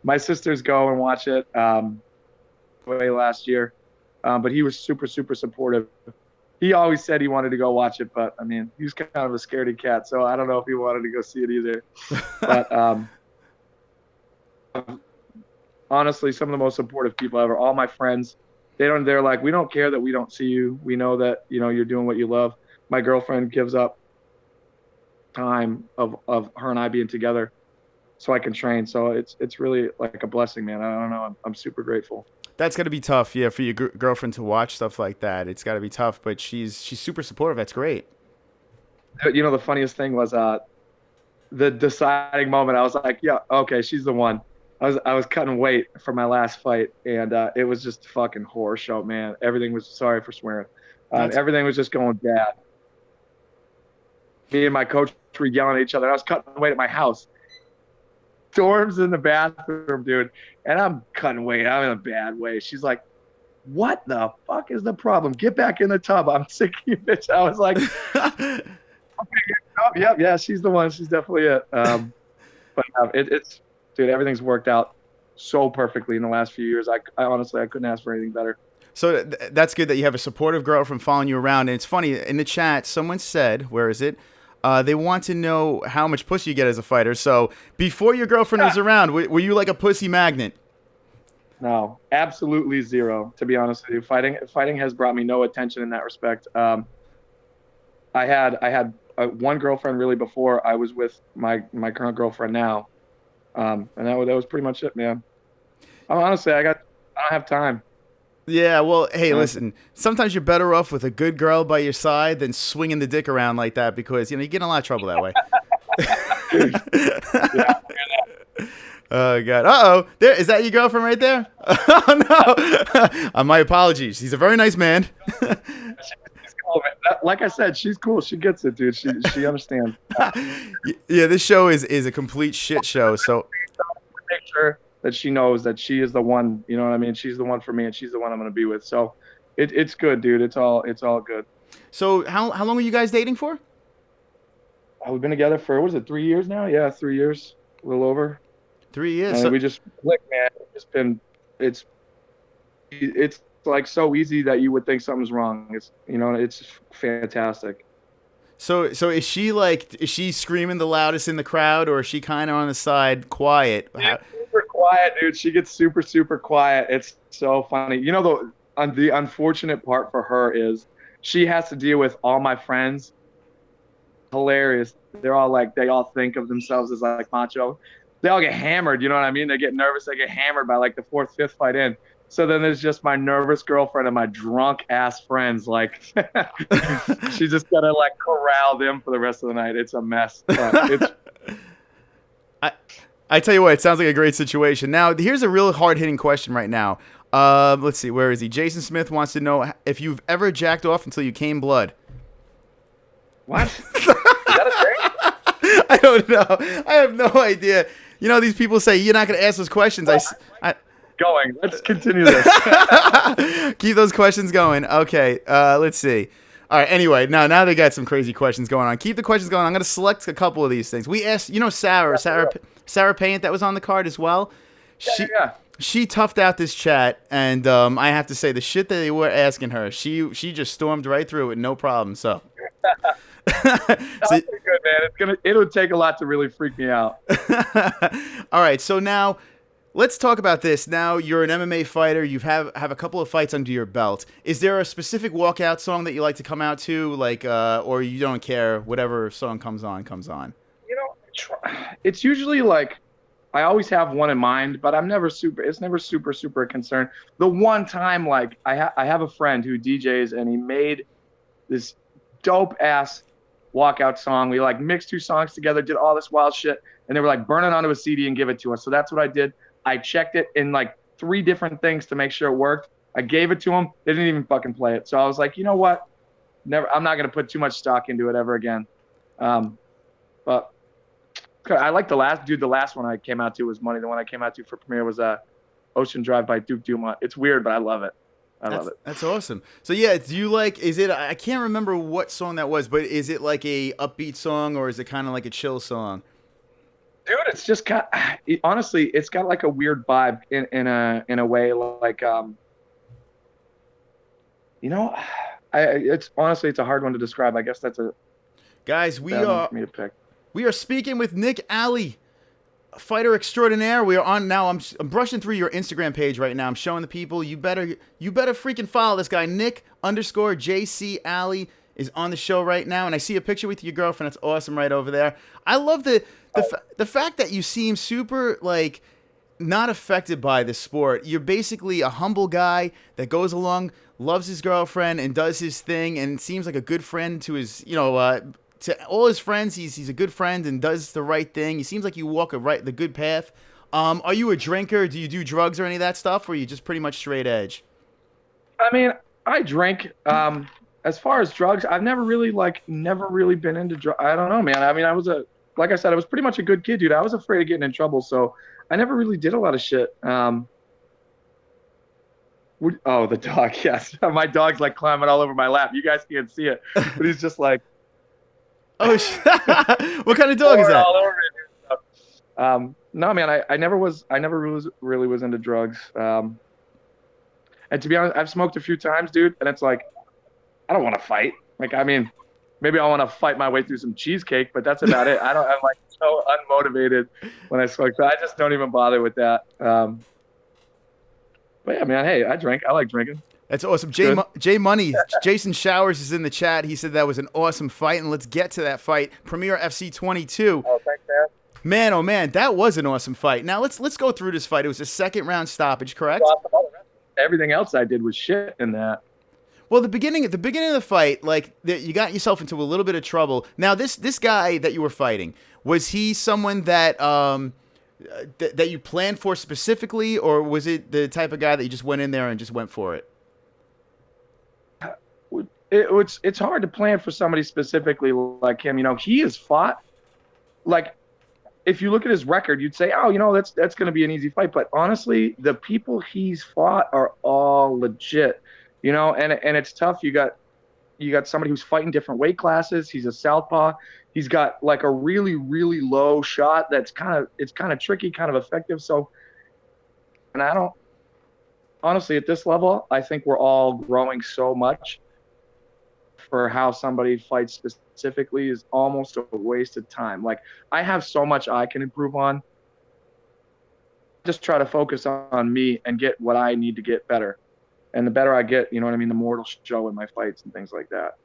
my sisters go and watch it way last year. But he was super, super supportive. He always said he wanted to go watch it, but I mean, he was kind of a scaredy cat, so I don't know if he wanted to go see it either. But honestly, some of the most supportive people ever. All my friends, they're like, we don't care that we don't see you. We know that, you know, you're doing what you love. My girlfriend gives up time of her and I being together so I can train. So it's really like a blessing, man. I don't know. I'm super grateful. That's got to be tough, yeah, for your girlfriend to watch stuff like that. It's got to be tough, but she's super supportive. That's great. You know, the funniest thing was the deciding moment. I was like, yeah, okay, she's the one. I was cutting weight for my last fight, and it was just a fucking horror show, man. Everything was, sorry for swearing, everything was just going bad. Me and my coach were yelling at each other. I was cutting weight at my house. Storm's in the bathroom, dude, and I'm cutting weight. I'm in a bad way. She's like, what the fuck is the problem? Get back in the tub. I'm sick of you, bitch. I was like, okay, yeah, she's the one. She's definitely it. But it's, dude, everything's worked out so perfectly in the last few years. I honestly, I couldn't ask for anything better. So that's good that you have a supportive girlfriend following you around. And it's funny, in the chat, someone said, where is it? They want to know how much pussy you get as a fighter. So before your girlfriend was around, were you like a pussy magnet? No, absolutely zero, to be honest with you. Fighting has brought me no attention in that respect. I had one girlfriend really before I was with my current girlfriend now. And that was pretty much it, man. Honestly, I don't have time. Yeah, well, hey, listen, sometimes you're better off with a good girl by your side than swinging the dick around like that, because, you know, you get in a lot of trouble that way. Yeah. Oh, God. Uh-oh. Is that your girlfriend right there? Oh, no. My apologies. He's a very nice man. She's cool, man. Like I said, she's cool. She gets it, dude. She understands. Yeah, this show is a complete shit show, so make sure that she knows that she is the one, you know what I mean? She's the one for me, and she's the one I'm going to be with. So it's good, dude. It's all good. So how long were you guys dating for? We've been together for, what is it, 3 years now? Yeah, 3 years, a little over. 3 years. And So, we just clicked, man. It's like so easy that you would think something's wrong. It's fantastic. So is she screaming the loudest in the crowd, or is she kind of on the side, quiet? She's super quiet, dude. She gets super, super quiet. It's so funny. You know, the unfortunate part for her is she has to deal with all my friends. Hilarious. They're all like, they all think of themselves as like macho. They all get hammered. You know what I mean? They get nervous. They get hammered by like the fourth, fifth fight in. So then there's just my nervous girlfriend and my drunk ass friends. Like, she just gotta like corral them for the rest of the night. It's a mess. But it's I tell you what, it sounds like a great situation. Now, here's a real hard-hitting question right now. Let's see, where is he? Jason Smith wants to know if you've ever jacked off until you came blood. what? Is that a thing? I don't know. I have no idea. You know, these people say you're not going to ask those questions. Going. Let's continue this. Keep those questions going. Okay, let's see. All right, anyway, now they got some crazy questions going on. Keep the questions going. I'm going to select a couple of these things. We asked, you know, Sarah Payant that was on the card as well. She toughed out this chat, and I have to say, the shit that they were asking her, she just stormed right through it, no problem. So, That's pretty good, man. It'll take a lot to really freak me out. All right, so now let's talk about this. Now you're an MMA fighter. You have a couple of fights under your belt. Is there a specific walkout song that you like to come out to, like, or you don't care? Whatever song comes on, comes on. You know, it's usually like I always have one in mind, but it's never super concerned. The one time, like I have a friend who DJs and he made this dope ass walkout song. We like mixed two songs together, did all this wild shit, and they were like, burn it onto a CD and give it to us. So that's what I did. I checked it in like 3 different things to make sure it worked. I gave it to them. They didn't even fucking play it. So I was like, you know what? I'm not gonna put too much stock into it ever again. But I like the last one I came out to was Money. The one I came out to for premiere was Ocean Drive by Duke Dumont. It's weird, but I love it. I love it. That's awesome. So yeah, do you like, is it, I can't remember what song that was, but is it like a upbeat song or is it kind of like a chill song? Dude, it's just honestly, it's got like a weird vibe in a way, like you know, it's honestly, it's a hard one to describe. I guess that's a guys, bad one for me to pick. We are speaking with Nick Alley, fighter extraordinaire. We are on now. I'm brushing through your Instagram page right now. I'm showing the people. You better freaking follow this guy. Nick_JC Alley is on the show right now, and I see a picture with your girlfriend. That's awesome, right over there. I love the fact that you seem super like not affected by the sport. You're basically a humble guy that goes along, loves his girlfriend, and does his thing, and seems like a good friend to his, to all his friends. He's a good friend and does the right thing. He seems like you walk the good path. Are you a drinker? Do you do drugs or any of that stuff, or are you just pretty much straight edge? I mean, I drink. As far as drugs, I've never really been into drugs. I don't know, man. I mean, like I said, I was pretty much a good kid, dude. I was afraid of getting in trouble, so I never really did a lot of shit. The dog, yes. My dog's like climbing all over my lap. You guys can't see it, but he's just like, oh, what kind of dog is that? All over it. No, man, I never really was into drugs. And to be honest, I've smoked a few times, dude, and it's like, I don't want to fight. Like, I mean, maybe I want to fight my way through some cheesecake, but that's about it. I'm like so unmotivated when I smoke, so I just don't even bother with that. But yeah, man, hey, I drink. I like drinking. That's awesome. Jay Money, Jason Showers is in the chat. He said that was an awesome fight, and let's get to that fight. Premier FC 22. Oh, thanks, man. Man, oh man, that was an awesome fight. Now let's go through this fight. It was a 2nd round stoppage, correct? Everything else I did was shit in that. Well, the beginning of the fight, like you got yourself into a little bit of trouble. Now, this guy that you were fighting, was he someone that that you planned for specifically, or was it the type of guy that you just went in there and just went for it? It's hard to plan for somebody specifically like him. You know, he has fought, like, if you look at his record, you'd say, oh, that's going to be an easy fight. But honestly, the people he's fought are all legit, and it's tough. You got somebody who's fighting different weight classes. He's a southpaw. He's got like a really, really low shot that's kind of tricky, kind of effective. So, and I don't, honestly, at this level, I think we're all growing so much for how somebody fights specifically is almost a waste of time. Like, I have so much I can improve on. Just try to focus on me and get what I need to get better. And the better I get, you know what I mean, the more it'll show in my fights and things like that.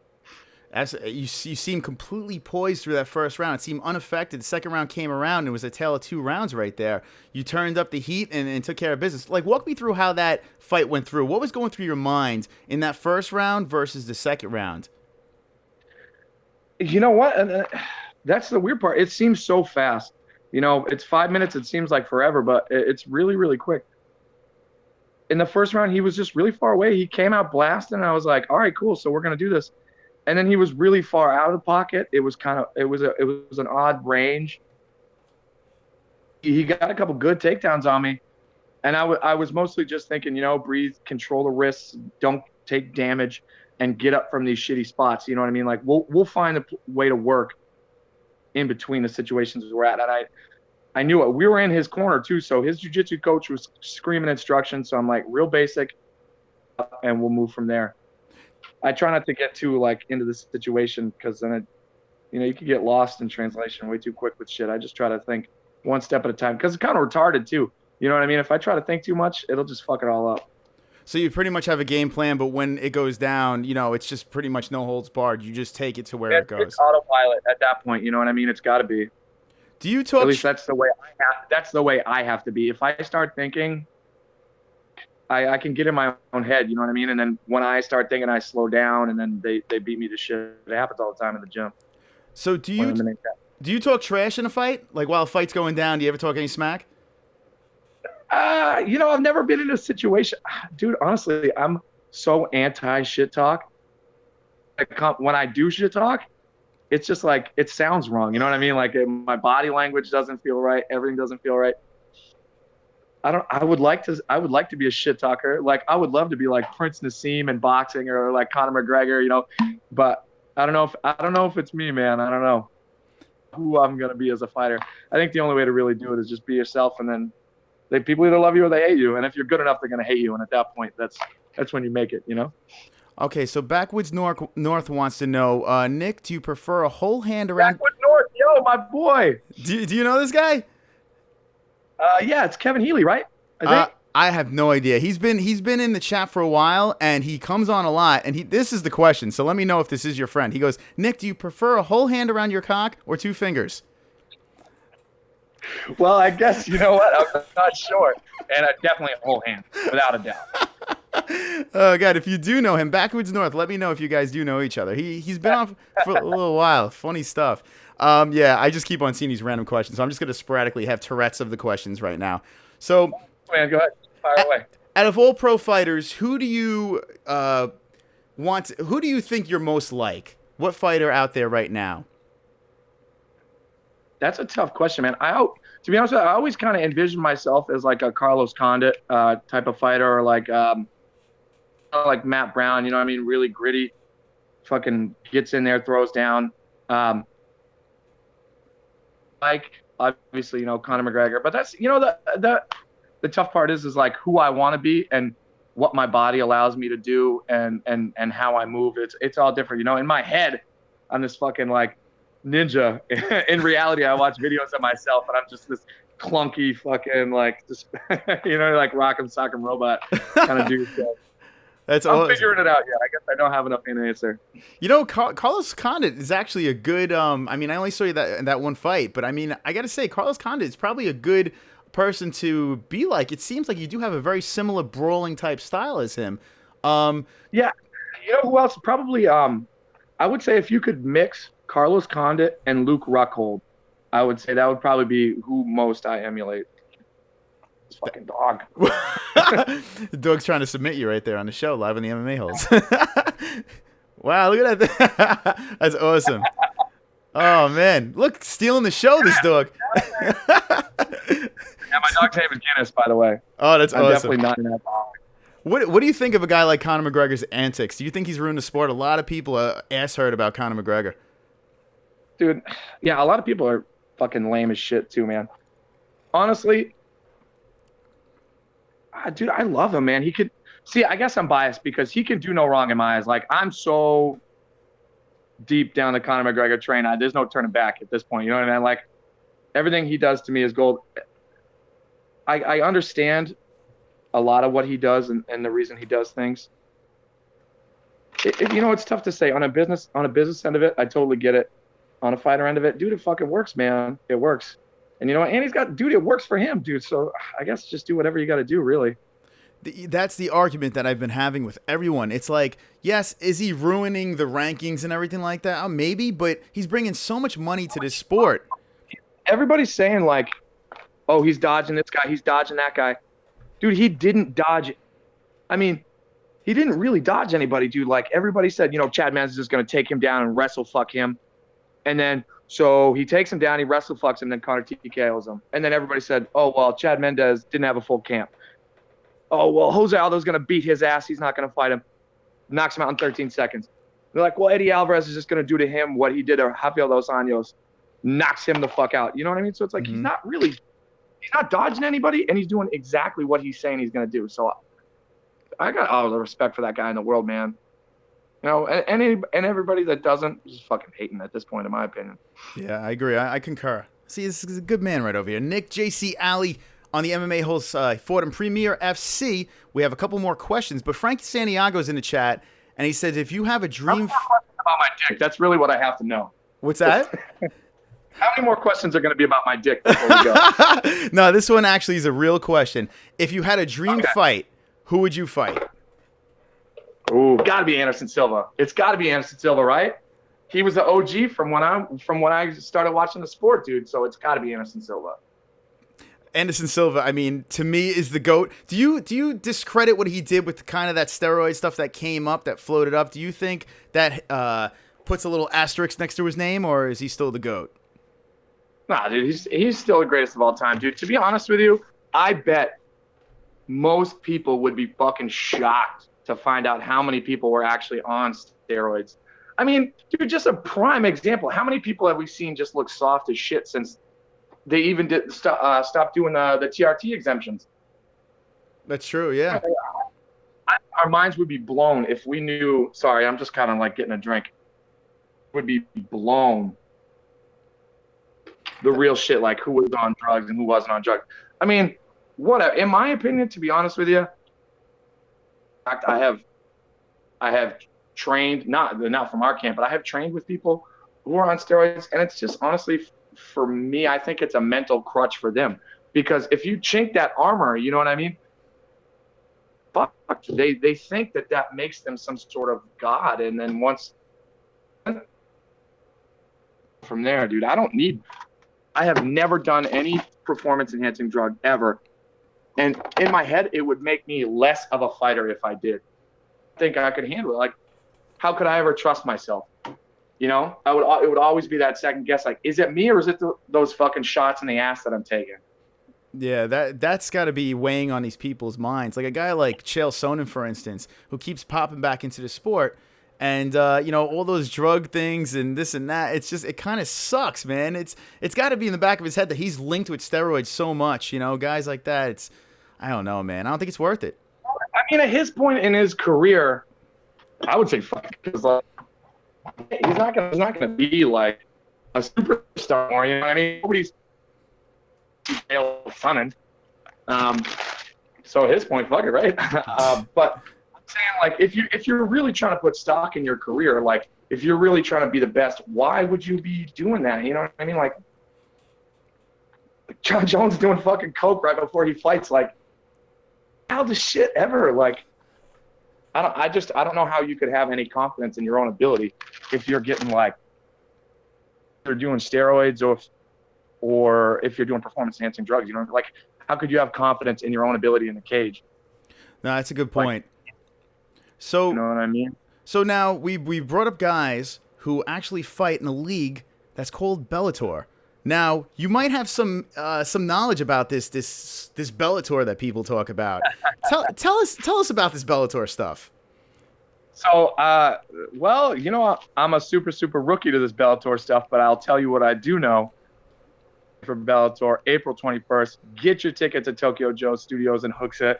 You seem completely poised through that first round. It seemed unaffected. The second round came around, and it was a tale of two rounds right there. You turned up the heat and took care of business. Like, walk me through how that fight went through. What was going through your mind in that first round versus the second round? You know what? And that's the weird part. It seems so fast. You know, it's 5 minutes. It seems like forever, but it's really, really quick. In the first round, he was just really far away. He came out blasting, and I was like, all right, cool. So we're going to do this. And then he was really far out of the pocket. It was an odd range. He got a couple good takedowns on me. And I was mostly just thinking, you know, breathe, control the wrists, don't take damage, and get up from these shitty spots. You know what I mean? Like, we'll find a way to work in between the situations we're at. And I knew it. We were in his corner too, so his jiu-jitsu coach was screaming instructions. So I'm like, real basic, and we'll move from there. I try not to get too like into the situation, because then you can get lost in translation way too quick with shit. I just try to think one step at a time, because it's kind of retarded too. You know what I mean? If I try to think too much, it'll just fuck it all up. So you pretty much have a game plan, but when it goes down, you know, it's just pretty much no holds barred. You just take it to where it goes. It's autopilot at that point. You know what I mean? It's got to be. Do you talk? At least that's the way I have to be. If I start thinking, I can get in my own head. You know what I mean? And then when I start thinking, I slow down, and then they beat me to shit. It happens all the time in the gym. So do you talk trash in a fight? Like, while a fight's going down, do you ever talk any smack? You know, I've never been in a situation, dude. Honestly, I'm so anti shit talk. When I do shit talk, it's just like, it sounds wrong. You know what I mean? Like, my body language doesn't feel right. Everything doesn't feel right. I would like to be a shit talker. Like, I would love to be like Prince Nassim in boxing, or like Conor McGregor, you know, but I don't know if it's me, man. I don't know who I'm going to be as a fighter. I think the only way to really do it is just be yourself, and then people either love you or they hate you. And if you're good enough, they're going to hate you. And at that point, that's when you make it, you know? Okay, so Backwoods North wants to know, Nick, do you prefer a whole hand around? Backwoods North, yo, my boy. Do you know this guy? Yeah, it's Kevin Healy, right? I think. I have no idea. He's been in the chat for a while, and he comes on a lot. And this is the question, so let me know if this is your friend. He goes, Nick, do you prefer a whole hand around your cock or two fingers? Well, I guess, you know what? I'm not sure. And definitely a whole hand, without a doubt. Oh, God, if you do know him, Backwoods North, let me know if you guys do know each other. He's been on for a little while. Funny stuff. Yeah, I just keep on seeing these random questions, so I'm just going to sporadically have Tourette's of the questions right now. So, man, go ahead. Fire away. Out of all pro fighters, who do you think you're most like? What fighter out there right now? That's a tough question, man. To be honest with you, I always kind of envisioned myself as like a Carlos Condit type of fighter, or like Matt Brown. You know what I mean? Really gritty, fucking gets in there, throws down. Like, obviously, you know, Conor McGregor. But that's, you know, the tough part is like who I want to be and what my body allows me to do, and how I move. It's all different, you know. In my head, I'm this fucking like ninja. In reality, I watch videos of myself, and I'm just this clunky fucking like, just you know, like rock'em sock'em robot kind of dude. So I'm figuring it out yet. I guess I don't have enough answer. You know, Carlos Condit is actually a good. I mean, I only saw you that one fight, but I mean, I got to say, Carlos Condit is probably a good person to be like. It seems like you do have a very similar brawling type style as him. Yeah, you know who else? Probably. I would say if you could mix Carlos Condit and Luke Rockhold, I would say that would probably be who most I emulate. This fucking dog. The dog's trying to submit you right there on the show, live on the MMA-HOLES. Wow, look at that. That's awesome. Oh, man. Look, stealing the show, this dog. Yeah, my dog's name is Guinness, by the way. Oh, that's I'm awesome. definitely not in that dog. What do you think of a guy like Conor McGregor's antics? Do you think he's ruined the sport? A lot of people ass hurt about Conor McGregor. Dude, yeah, a lot of people are fucking lame as shit too, man. Honestly, dude, I love him, man. He could see. I guess I'm biased because he can do no wrong in my eyes. Like, I'm so deep down the Conor McGregor train. There's no turning back at this point. You know what I mean? Like, everything he does to me is gold. I understand a lot of what he does and the reason he does things. It's tough to say. On a business end of it, I totally get it. On a fighter end of it, dude, it fucking works, man. It works. And you know what? And it works for him, dude. So I guess just do whatever you got to do, really. That's the argument that I've been having with everyone. It's like, yes, is he ruining the rankings and everything like that? Maybe, but he's bringing so much money to this sport. Everybody's saying, like, oh, he's dodging this guy, he's dodging that guy. Dude, he didn't dodge. I mean, he didn't really dodge anybody, dude. Like, everybody said, Chad Mann's just going to take him down and wrestle fuck him. And then, so he takes him down, he wrestle fucks him, then Conor TKOs him. And then everybody said, oh, well, Chad Mendes didn't have a full camp. Oh, well, Jose Aldo's going to beat his ass. He's not going to fight him. Knocks him out in 13 seconds. They're like, well, Eddie Alvarez is just going to do to him what he did to Rafael Dos Anjos. Knocks him the fuck out. You know what I mean? So it's like, he's not dodging anybody, and he's doing exactly what he's saying he's going to do. So I got all the respect for that guy in the world, man. And everybody that doesn't is fucking hating at this point, in my opinion. Yeah, I agree. I concur. See, this is a good man right over here. Nick J.C. Alley on the MMA-HOLE Fordham Premier FC. We have a couple more questions, but Frank Santiago's in the chat, and he says, if you have a dream... About my dick. That's really what I have to know. What's that? How many more questions are going to be about my dick before we go? No, this one actually is a real question. If you had a dream fight, who would you fight? Ooh, gotta be Anderson Silva. It's gotta be Anderson Silva, right? He was the OG from when I started watching the sport, dude. So it's gotta be Anderson Silva. Anderson Silva, I mean, to me, is the GOAT. Do you discredit what he did with kind of that steroid stuff that came up, that floated up? Do you think that puts a little asterisk next to his name, or is he still the GOAT? Nah, dude, he's still the greatest of all time, dude. To be honest with you, I bet most people would be fucking shocked to find out how many people were actually on steroids. I mean, dude, just a prime example. How many people have we seen just look soft as shit since they even did stop doing the TRT exemptions? That's true, yeah. Our minds would be blown if we knew. Sorry, I'm just kind of like getting a drink. Would be blown. The real shit, like who was on drugs and who wasn't on drugs. I mean, whatever. In my opinion, to be honest with you, I have trained, not from our camp, but I have trained with people who are on steroids, and it's just honestly, for me, I think it's a mental crutch for them, because if you chink that armor, you know what I mean? Fuck, they think that makes them some sort of god, and then once from there, dude, I have never done any performance enhancing drug ever. And in my head, it would make me less of a fighter if I did. I think I could handle it. Like, how could I ever trust myself? It would always be that second guess. Like, is it me or is it those fucking shots in the ass that I'm taking? Yeah, that's got to be weighing on these people's minds. Like a guy like Chael Sonnen, for instance, who keeps popping back into the sport. And, all those drug things and this and that, it kind of sucks, man. It's got to be in the back of his head that he's linked with steroids so much, guys like that. I don't know, man. I don't think it's worth it. I mean, at his point in his career, I would say fuck, because like, he's not gonna be like a superstar more, you know what I mean? Nobody's Sonnen. So at his point, fuck it, right? But saying, like, if you're really trying to put stock in your career, like if you're really trying to be the best, why would you be doing that? You know what I mean? Like John Jones doing fucking coke right before he fights, like how the shit ever. Like I don't know how you could have any confidence in your own ability if you're getting like you're doing steroids or if you're doing performance enhancing drugs. Like how could you have confidence in your own ability in the cage? No, that's a good point. So, you know what I mean? So now we brought up guys who actually fight in a league that's called Bellator. Now you might have some knowledge about this Bellator that people talk about. Tell us about this Bellator stuff. So, well, I'm a super rookie to this Bellator stuff, but I'll tell you what I do know. For Bellator, April 21st, get your tickets at Tokyo Joe Studios and Hooksett.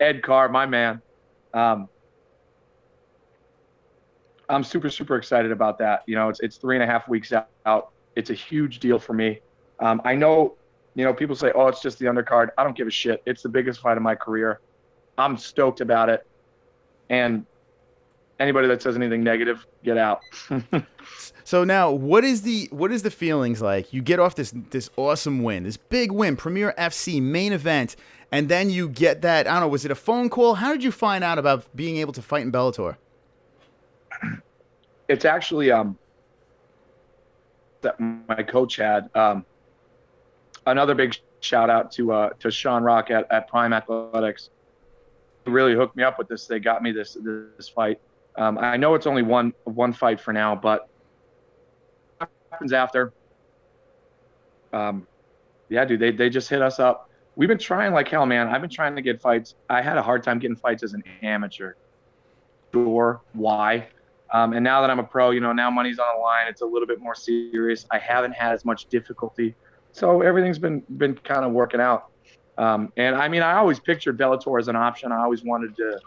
Ed Carr, my man. I'm super, super excited about that. You know, it's 3.5 weeks out. It's a huge deal for me. I know, you know, people say, oh, it's just the undercard. I don't give a shit. It's the biggest fight of my career. I'm stoked about it. And anybody that says anything negative, get out. So now, what is the feelings like? You get off this awesome win, this big win, Premier FC main event, and then you get that, I don't know, was it a phone call? How did you find out about being able to fight in Bellator? It's actually that my coach had. Another big shout out to Sean Rock at Prime Athletics. He really hooked me up with this. They got me this fight. I know it's only one fight for now, but what happens after? Yeah, dude, they just hit us up. We've been trying like hell, man. I've been trying to get fights. I had a hard time getting fights as an amateur. Sure, why? And now that I'm a pro, you know, now money's on the line. It's a little bit more serious. I haven't had as much difficulty, so everything's been kind of working out. And I mean, I always pictured Bellator as an option. I always wanted to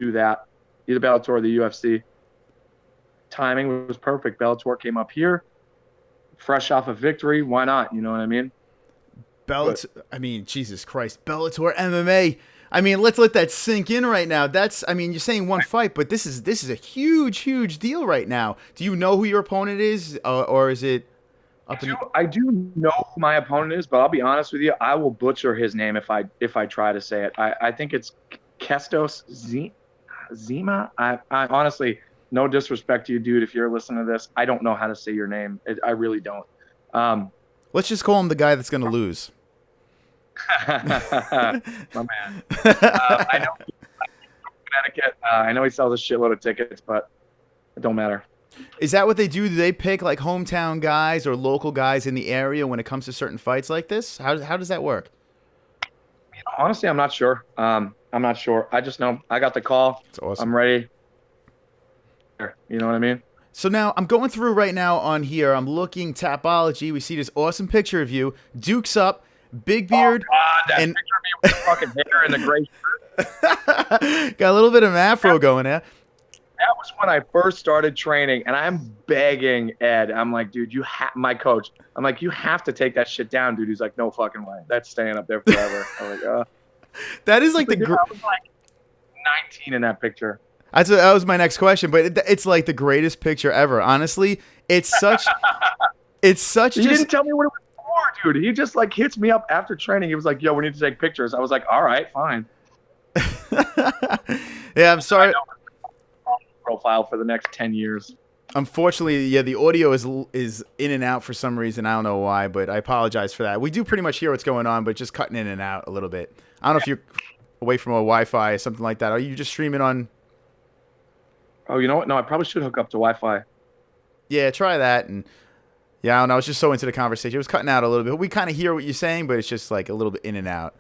do that, either Bellator or the UFC. Timing was perfect. Bellator came up here, fresh off a victory. Why not? You know what I mean? I mean, Jesus Christ, Bellator MMA. I mean, let's let that sink in right now. I mean, you're saying one fight, but this is a huge deal right now. Do you know who your opponent is, or is it? I do know who my opponent is, but I'll be honest with you, I will butcher his name if I try to say it. I think it's Kestos Zima. I honestly, no disrespect to you, dude. If you're listening to this, I don't know how to say your name. I really don't. Let's just call him the guy that's going to lose. My man. I know Connecticut. I know he sells a shitload of tickets, but it don't matter. Is that what they do? Do they pick like hometown guys or local guys in the area when it comes to certain fights like this? How does that work? You know, honestly, I'm not sure. I'm not sure. I just know I got the call. It's awesome. I'm ready. You know what I mean? So now I'm going through right now on here. I'm looking Tapology. We see this awesome picture of you, Duke's up, big beard, that and picture of me with the fucking hair and the gray shirt. got a little bit of afro going there. That was when I first started training, and I'm begging Ed. I'm like, dude, my coach. I'm like, you have to take that shit down, dude. He's like, no fucking way. That's staying up there forever. I'm like, That is like I was like 19 in that picture. That was my next question, but it's like the greatest picture ever. Honestly, it's such. He didn't tell me what it was for, dude. He just like hits me up after training. He was like, yo, we need to take pictures. I was like, all right, fine. Yeah, I'm sorry. Profile for the next 10 years. Unfortunately, yeah, the audio is in and out for some reason. I don't know why, but I apologize for that. We do pretty much hear what's going on, but just cutting in and out a little bit. I don't know if you're away from a Wi-Fi or something like that. Are you just streaming on? Oh, you know what? No, I probably should hook up to Wi-Fi. Yeah, try that. And yeah, I don't know. I was just so into the conversation. It was cutting out a little bit. We kind of hear what you're saying, but it's just like a little bit in and out.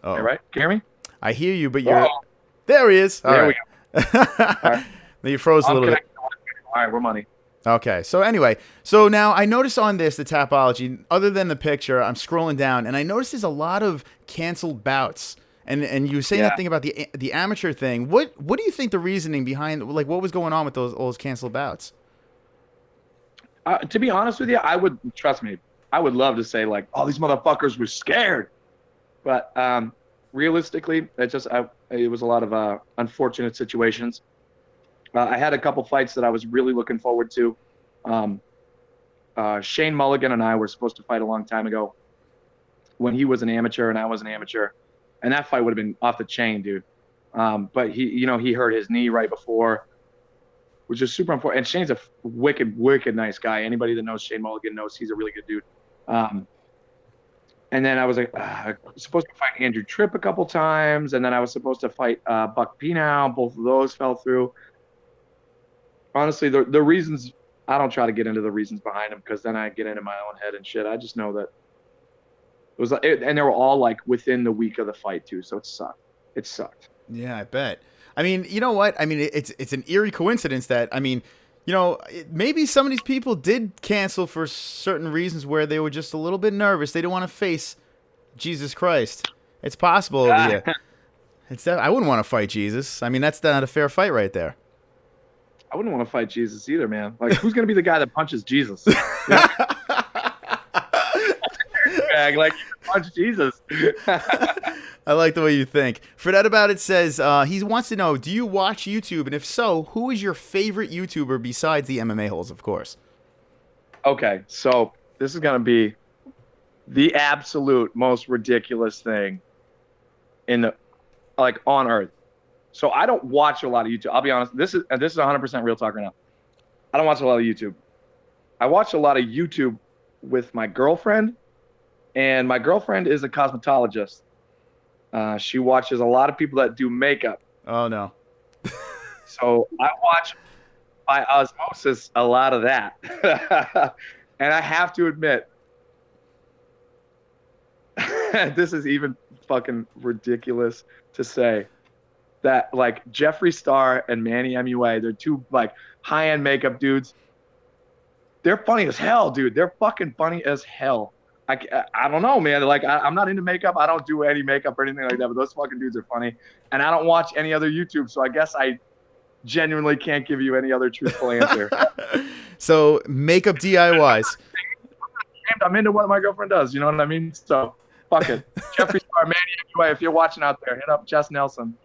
Oh, All right, can you hear me? I hear you, but you're. There he is. There we go. Right. You froze a little bit. All right, we're money. Okay, so anyway, so now I noticed on this, the Tapology, other than the picture, I'm scrolling down, and I noticed there's a lot of canceled bouts. And you were saying that thing about the amateur thing. What do you think the reasoning behind, like, what was going on with all those canceled bouts? To be honest with you, trust me, I would love to say, like, oh, these motherfuckers were scared. But realistically, it was a lot of unfortunate situations. I had a couple fights that I was really looking forward to. Shane Mulligan and I were supposed to fight a long time ago when he was an amateur and I was an amateur. And that fight would have been off the chain, dude. But he hurt his knee right before, which is super important. And Shane's a wicked nice guy. Anybody that knows Shane Mulligan knows he's a really good dude. And then I was supposed to fight Andrew Tripp a couple times, and then I was supposed to fight Buck Pinow. Both of those fell through. Honestly, the reasons, I don't try to get into the reasons behind them because then I get into my own head and shit. I just know that it was, and they were all like within the week of the fight too, so it sucked. It sucked. Yeah, I bet. I mean, you know what? I mean, it's an eerie coincidence that, I mean, you know, maybe some of these people did cancel for certain reasons where they were just a little bit nervous. They didn't want to face Jesus Christ. It's possible over here. I wouldn't want to fight Jesus. I mean, that's not a fair fight right there. I wouldn't want to fight Jesus either, man. Like, who's gonna be the guy that punches Jesus? You know? Like, punch Jesus. I like the way you think. Forget About It says he wants to know, do you watch YouTube? And if so, who is your favorite YouTuber besides the MMA holes, of course? Okay, so this is gonna be the absolute most ridiculous thing in the on earth. So I don't watch a lot of YouTube. I'll be honest. This is 100% real talk right now. I don't watch a lot of YouTube. I watch a lot of YouTube with my girlfriend, and my girlfriend is a cosmetologist. She watches a lot of people that do makeup. Oh no. So I watch by osmosis a lot of that. And I have to admit, this is even fucking ridiculous to say, that like Jeffree Star and Manny MUA, they're two like high-end makeup dudes. They're funny as hell, dude. They're fucking funny as hell. I don't know, man. Like I'm not into makeup. I don't do any makeup or anything like that. But those fucking dudes are funny. And I don't watch any other YouTube, so I guess I genuinely can't give you any other truthful answer. So makeup DIYs. I'm into what my girlfriend does. You know what I mean? So fuck it. Jeffree Star, Manny MUA. If you're watching out there, hit up Jess Nelson.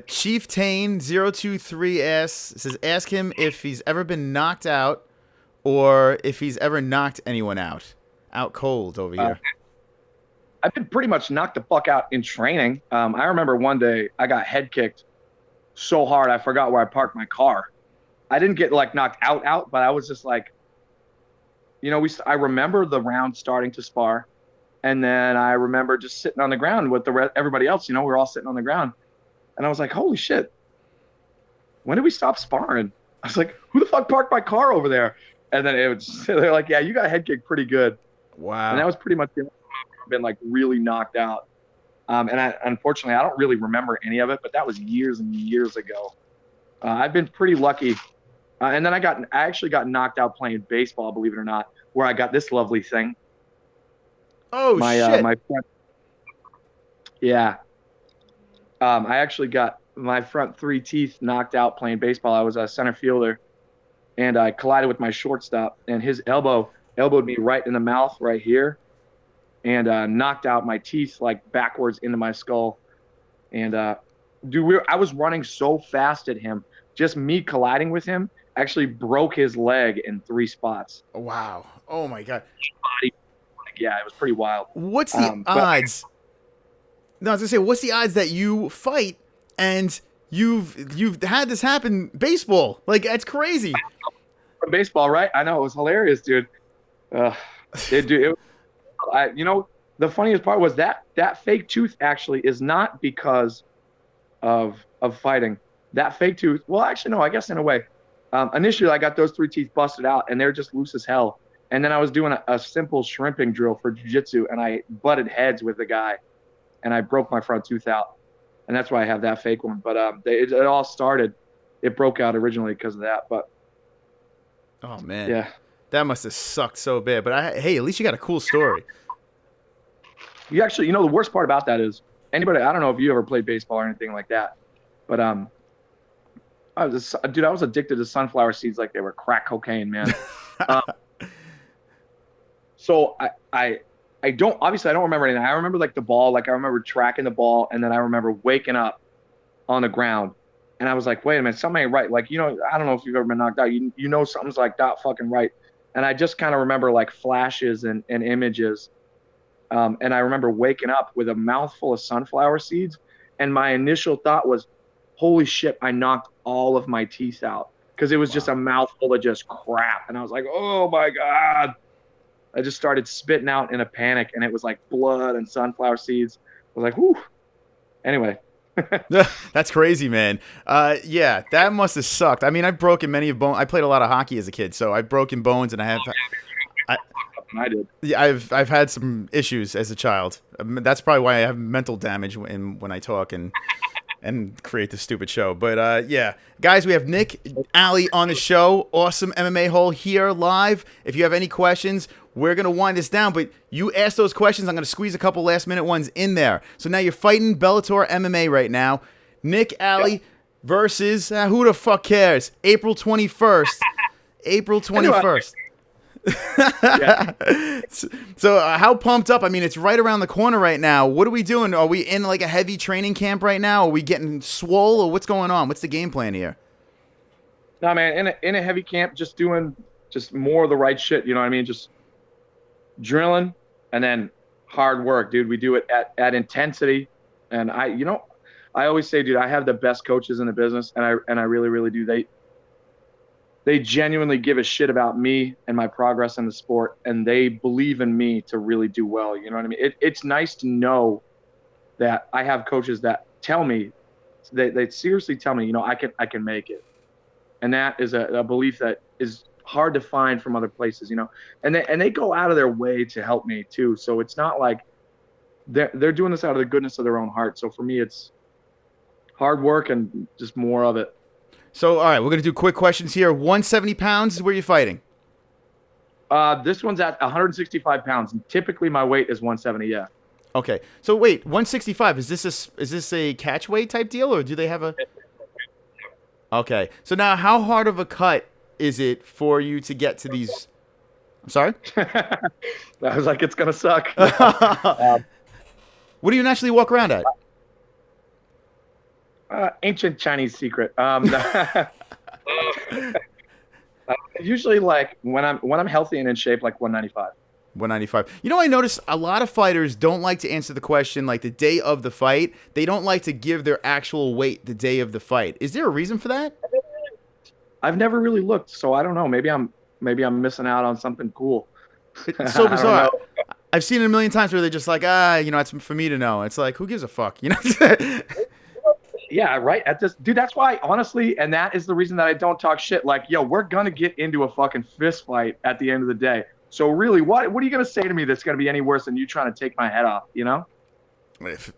Chief Tane 023 says ask him if he's ever been knocked out or if he's ever knocked anyone out cold over here. I've been pretty much knocked the fuck out in training. I remember one day I got head kicked so hard I forgot where I parked my car. I didn't get like knocked out, but I was just like, you know, I remember the round starting to spar, and then I remember just sitting on the ground with everybody else. You know, we were all sitting on the ground. And I was like, holy shit, when did we stop sparring? I was like, who the fuck parked my car over there? And then they're like, yeah, you got head kicked pretty good. Wow. And that was pretty much the only time I've been like really knocked out. Unfortunately, I don't really remember any of it, but that was years and years ago. I've been pretty lucky. And then I actually got knocked out playing baseball, believe it or not, where I got this lovely thing. Oh, shit. My front, yeah. I actually got my front 3 teeth knocked out playing baseball. I was a center fielder, and I collided with my shortstop, and his elbowed me right in the mouth right here, and knocked out my teeth like backwards into my skull. And I was running so fast at him, just me colliding with him actually broke his leg in 3 spots. Wow. Oh my God. Yeah, it was pretty wild. What's the odds? No, I was gonna say, what's the odds that you fight and you've had this happen baseball? Like, that's crazy. Baseball, right? I know, it was hilarious, dude. You know, the funniest part was that fake tooth actually is not because of fighting. That fake tooth, well, actually, no, I guess in a way. Initially, I got those 3 teeth busted out, and they're just loose as hell. And then I was doing a simple shrimping drill for jiu-jitsu, and I butted heads with a guy, and I broke my front tooth out. And that's why I have that fake one. But it all started, it broke out originally because of that. But oh, man. Yeah. That must have sucked so bad. But hey, at least you got a cool story. You actually, you know, the worst part about that is I don't know if you ever played baseball or anything like that, but I was addicted to sunflower seeds like they were crack cocaine, man. So I don't remember anything. I remember like the ball, like I remember tracking the ball, and then I remember waking up on the ground, and I was like, wait a minute, something ain't right. Like, you know, I don't know if you've ever been knocked out. You know something's like not fucking right. And I just kind of remember like flashes and images. And I remember waking up with a mouthful of sunflower seeds, and my initial thought was, holy shit, I knocked all of my teeth out, because it was just a mouthful of just crap. And I was like, oh my God. I just started spitting out in a panic, and it was like blood and sunflower seeds. I was like, whew. Anyway. That's crazy, man. Yeah, that must have sucked. I mean, I've broken many of bones. I played a lot of hockey as a kid, so I've broken bones, and I did. Yeah, I've had some issues as a child. That's probably why I have mental damage when I talk, and and create this stupid show. But yeah, guys, we have Nick Ali on the show. Awesome MMA hole here live. If you have any questions, we're going to wind this down, but you ask those questions. I'm going to squeeze a couple last minute ones in there. So now you're fighting Bellator MMA right now. Nick Ali versus, who the fuck cares? April 21st. April 21st. So how pumped up? I mean, it's right around the corner right now. What are we doing? Are we in like a heavy training camp right now? Are we getting swole, or what's going on? What's the game plan here? No, man, in a heavy camp, just doing more of the right shit. You know what I mean? Just drilling and then hard work, dude. We do it at intensity. And I always say, dude, I have the best coaches in the business, and I really, really do. They genuinely give a shit about me and my progress in the sport, and they believe in me to really do well. You know what I mean? It's nice to know that I have coaches that tell me, they seriously tell me, I can make it. And that is a belief that is hard to find from other places, and they go out of their way to help me too. So it's not like they're doing this out of the goodness of their own heart. So for me, it's hard work and just more of it. So, all right, we're going to do quick questions here. 170 pounds is where you're fighting. This one's at 165 pounds. And typically my weight is 170, yeah. Okay. So, wait, 165, is this a catch weight type deal, or do they have a... Okay. So now how hard of a cut is it for you to get to these... I'm sorry? I was like, it's going to suck. What do you naturally walk around at? Ancient Chinese secret. Usually, like when I'm healthy and in shape, like 195. 195. I notice a lot of fighters don't like to answer the question like the day of the fight. They don't like to give their actual weight the day of the fight. Is there a reason for that? I've never really looked, so I don't know. Maybe I'm missing out on something cool. It's so bizarre. I've seen it a million times where they're just like, it's for me to know. It's like, who gives a fuck? Yeah, right. Dude, that's why, honestly, and that is the reason that I don't talk shit. Like, yo, we're gonna get into a fucking fist fight at the end of the day. So really, what are you gonna say to me that's gonna be any worse than you trying to take my head off? What's the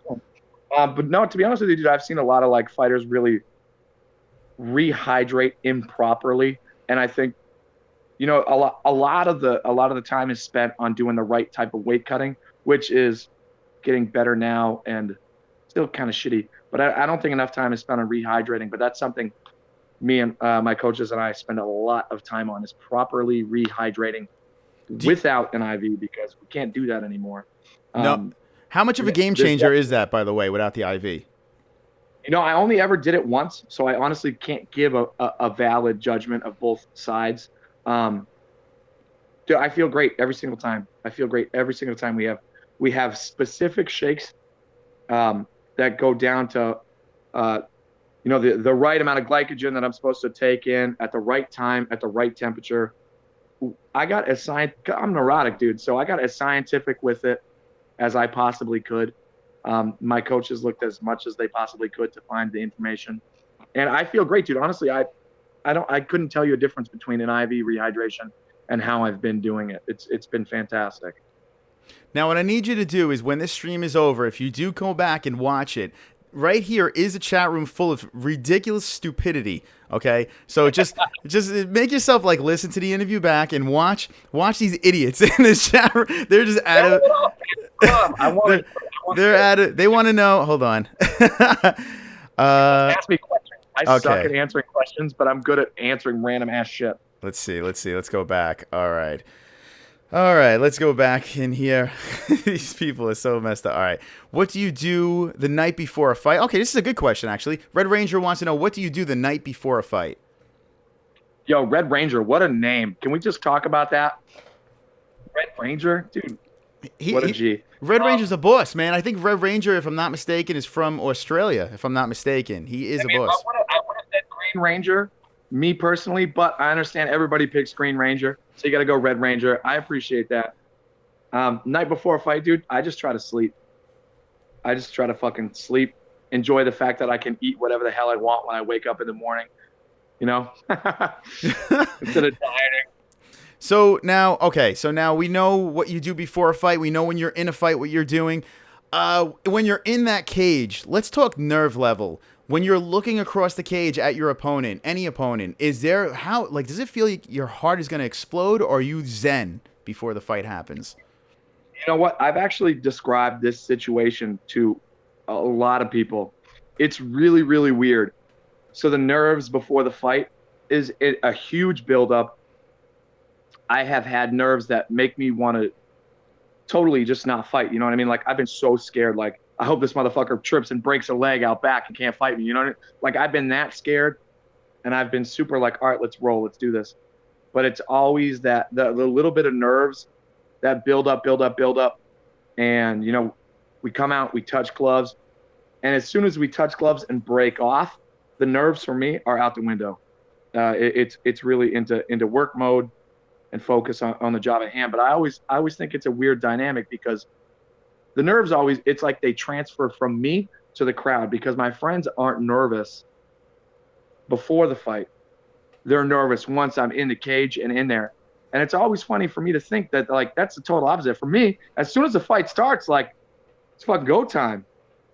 point? But no, to be honest with you, dude, I've seen a lot of like fighters really rehydrate improperly, and I think, a lot of the time is spent on doing the right type of weight cutting, which is getting better now and still kind of shitty. But I don't think enough time is spent on rehydrating. But that's something me and my coaches and I spend a lot of time on, is properly rehydrating without an IV, because we can't do that anymore. No. How much of a game changer is that, by the way, without the IV? I only ever did it once, so I honestly can't give a valid judgment of both sides. Dude, I feel great every single time. We have specific shakes that go down to, the right amount of glycogen that I'm supposed to take in at the right time, at the right temperature. I'm neurotic, dude. So I got as scientific with it as I possibly could. My coaches looked as much as they possibly could to find the information, and I feel great, dude. Honestly, I couldn't tell you a difference between an IV rehydration and how I've been doing it. It's been fantastic. Now, what I need you to do is when this stream is over, if you do go back and watch it, right here is a chat room full of ridiculous stupidity. Okay, so just make yourself like listen to the interview back and watch these idiots in this chat room. They're just at it. They want to know. Hold on. Ask me questions. I suck at answering questions, but I'm good at answering random ass shit. Let's see. Let's go back. All right. Let's go back in here. These people are so messed up. All right. What do you do the night before a fight? Okay, this is a good question, actually. Red Ranger wants to know, what do you do the night before a fight? Yo, Red Ranger, what a name. Can we just talk about that? Red Ranger? Dude, what a G. Red Ranger's a boss, man. I think Red Ranger, if I'm not mistaken, is from Australia, if I'm not mistaken. He is a boss. I would have said Green Ranger, me personally, but I understand everybody picks Green Ranger, so you got to go Red Ranger. I appreciate that. Night before a fight, dude, I just try to sleep. I just try to fucking sleep, enjoy the fact that I can eat whatever the hell I want when I wake up in the morning, instead of dieting. So now we know what you do before a fight. We know when you're in a fight what you're doing. When you're in that cage, let's talk nerve level. When you're looking across the cage at your opponent, any opponent, does it feel like your heart is going to explode, or are you zen before the fight happens? You know what? I've actually described this situation to a lot of people. It's really, really weird. So the nerves before the fight is a huge buildup. I have had nerves that make me want to totally just not fight. You know what I mean? Like, I've been so scared. Like, I hope this motherfucker trips and breaks a leg out back and can't fight me. You know what I mean? Like, I've been that scared, and I've been super like, all right, let's roll. Let's do this. But it's always the little bit of nerves that build up. And, you know, we come out, we touch gloves. And as soon as we touch gloves and break off, the nerves for me are out the window. It's really into work mode and focus on the job at hand. But I always think it's a weird dynamic, because the nerves it's like they transfer from me to the crowd, because my friends aren't nervous before the fight. They're nervous once I'm in the cage and in there. And it's always funny for me to think that, like, that's the total opposite. For me, as soon as the fight starts, like, it's fucking go time.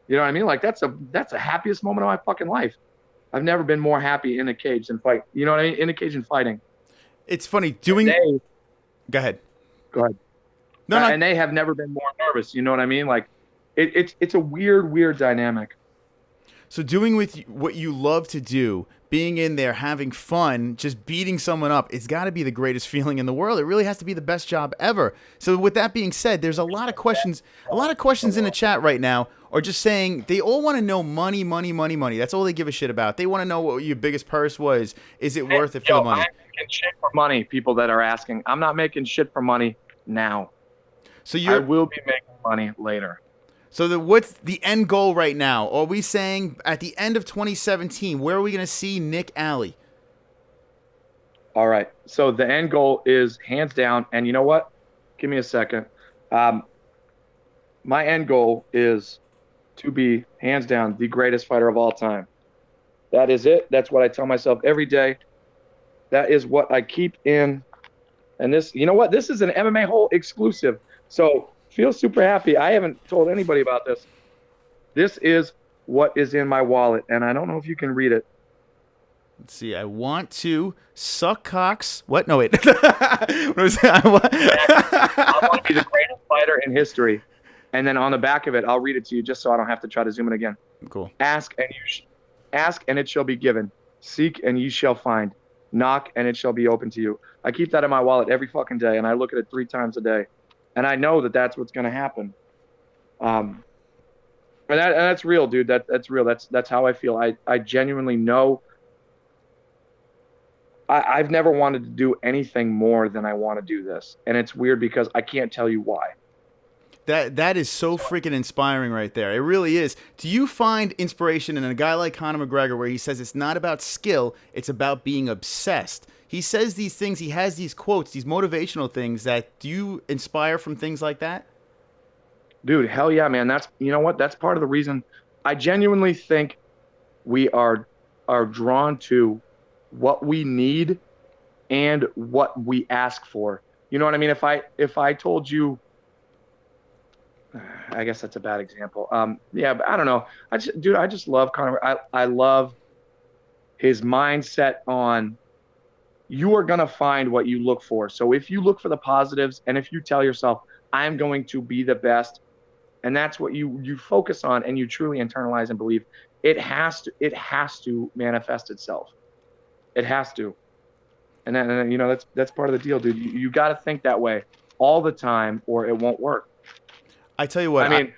You know what I mean? Like, that's the happiest moment of my fucking life. I've never been more happy in the cage than fight. You know what I mean? In the cage and fighting. It's funny doing. Go ahead. No. And they have never been more nervous. You know what I mean? Like, it's a weird dynamic. So doing with what you love to do, being in there, having fun, just beating someone up, it's got to be the greatest feeling in the world. It really has to be the best job ever. So with that being said, there's a lot of questions in the chat right now are just saying they all want to know money. That's all they give a shit about. They want to know what your biggest purse was. Is it worth it for the money? I'm making shit for money, people that are asking. I'm not making shit for money now. So I will be making money later. So what's the end goal right now? Are we saying at the end of 2017, where are we going to see Nick Alley? All right. So the end goal is hands down. And you know what? Give me a second. My end goal is to be hands down the greatest fighter of all time. That is it. That's what I tell myself every day. That is what I keep in. And this, you know what? This is an MMA-HOLE exclusive. So feel super happy. I haven't told anybody about this. This is what is in my wallet, and I don't know if you can read it. Let's see. I want to suck cocks. What? No, wait. What was that? I want to be the greatest fighter in history. And then on the back of it, I'll read it to you just so I don't have to try to zoom in again. Cool. Ask and it shall be given. Seek and ye shall find. Knock and it shall be open to you. I keep that in my wallet every fucking day, and I look at it 3 times a day. And I know that that's what's going to happen. And that's real, dude. That's real. That's how I feel. I genuinely know. I've never wanted to do anything more than I want to do this. And it's weird because I can't tell you why. That is so freaking inspiring right there. It really is. Do you find inspiration in a guy like Conor McGregor, where he says it's not about skill, it's about being obsessed? He says these things, he has these quotes, these motivational things that do you inspire from things like that? Dude, hell yeah, man. You know what? That's part of the reason I genuinely think we are drawn to what we need and what we ask for. You know what I mean? If I told you, I guess that's a bad example. Yeah, but I don't know. I just love Conor. I love his mindset on, you are going to find what you look for. So if you look for the positives, and if you tell yourself, I'm going to be the best, and that's what you focus on, and you truly internalize and believe, it has to manifest itself. It has to. And then, you know, that's part of the deal, dude. You got to think that way all the time, or it won't work. I tell you what. I mean,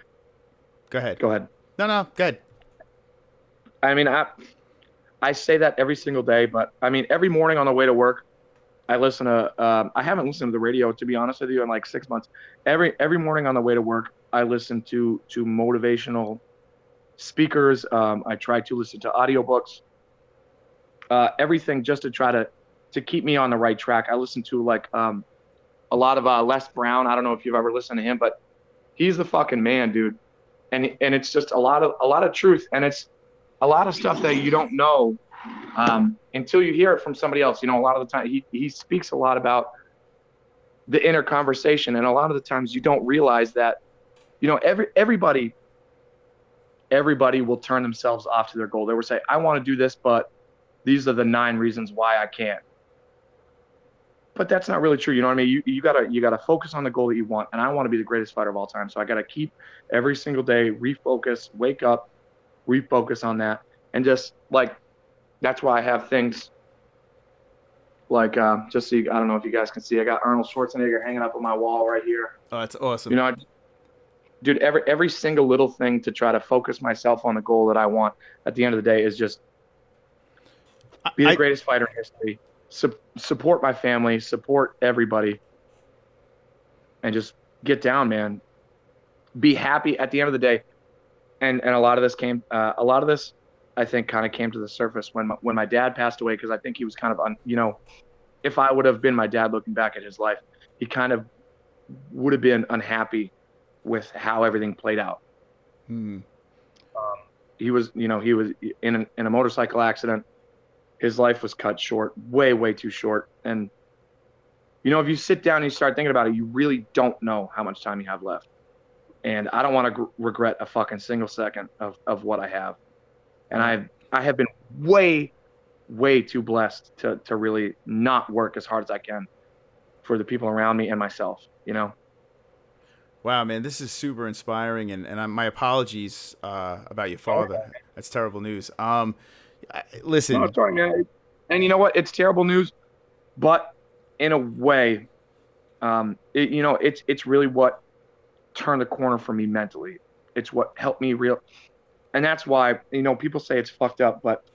go ahead. Go ahead. No, go ahead. I mean, I say that every single day, but I mean, every morning on the way to work, I listen to, I haven't listened to the radio, to be honest with you, in like 6 months. Every morning on the way to work, I listen to motivational speakers. I try to listen to audiobooks, everything just to try to keep me on the right track. I listen to like a lot of Les Brown. I don't know if you've ever listened to him, but he's the fucking man, dude. And it's just a lot of truth, and it's a lot of stuff that you don't know until you hear it from somebody else. You know, a lot of the time he speaks a lot about the inner conversation, and a lot of the times you don't realize that You know, everybody will turn themselves off to their goal. They will say, I want to do this, but these are the 9 reasons why I can't. But that's not really true. You know what I mean? You gotta focus on the goal that you want. And I want to be the greatest fighter of all time. So I gotta keep every single day, refocus, wake up, refocus on that. And just like, that's why I have things like, just so you, I don't know if you guys can see, I got Arnold Schwarzenegger hanging up on my wall right here. Oh, that's awesome. You know, dude, every single little thing to try to focus myself on the goal that I want at the end of the day is just be the greatest fighter in history. Support my family, support everybody, and just get down, man. Be happy at the end of the day. And a lot of this I think kind of came to the surface when my dad passed away, because I think he was kind of you know, if I would have been my dad looking back at his life, he kind of would have been unhappy with how everything played out. He was in a motorcycle accident. His life was cut short, way too short. And, you know, if you sit down and you start thinking about it, you really don't know how much time you have left. And I don't want to regret a fucking single second of what I have. And I have been way too blessed to really not work as hard as I can for the people around me and myself, you know? Wow, man, this is super inspiring. And my apologies about your father. Okay. That's terrible news. Listen. No, sorry, man. And you know what? It's terrible news, but in a way, it's really what turned the corner for me mentally. It's what helped me and that's why, you know, people say it's fucked up, but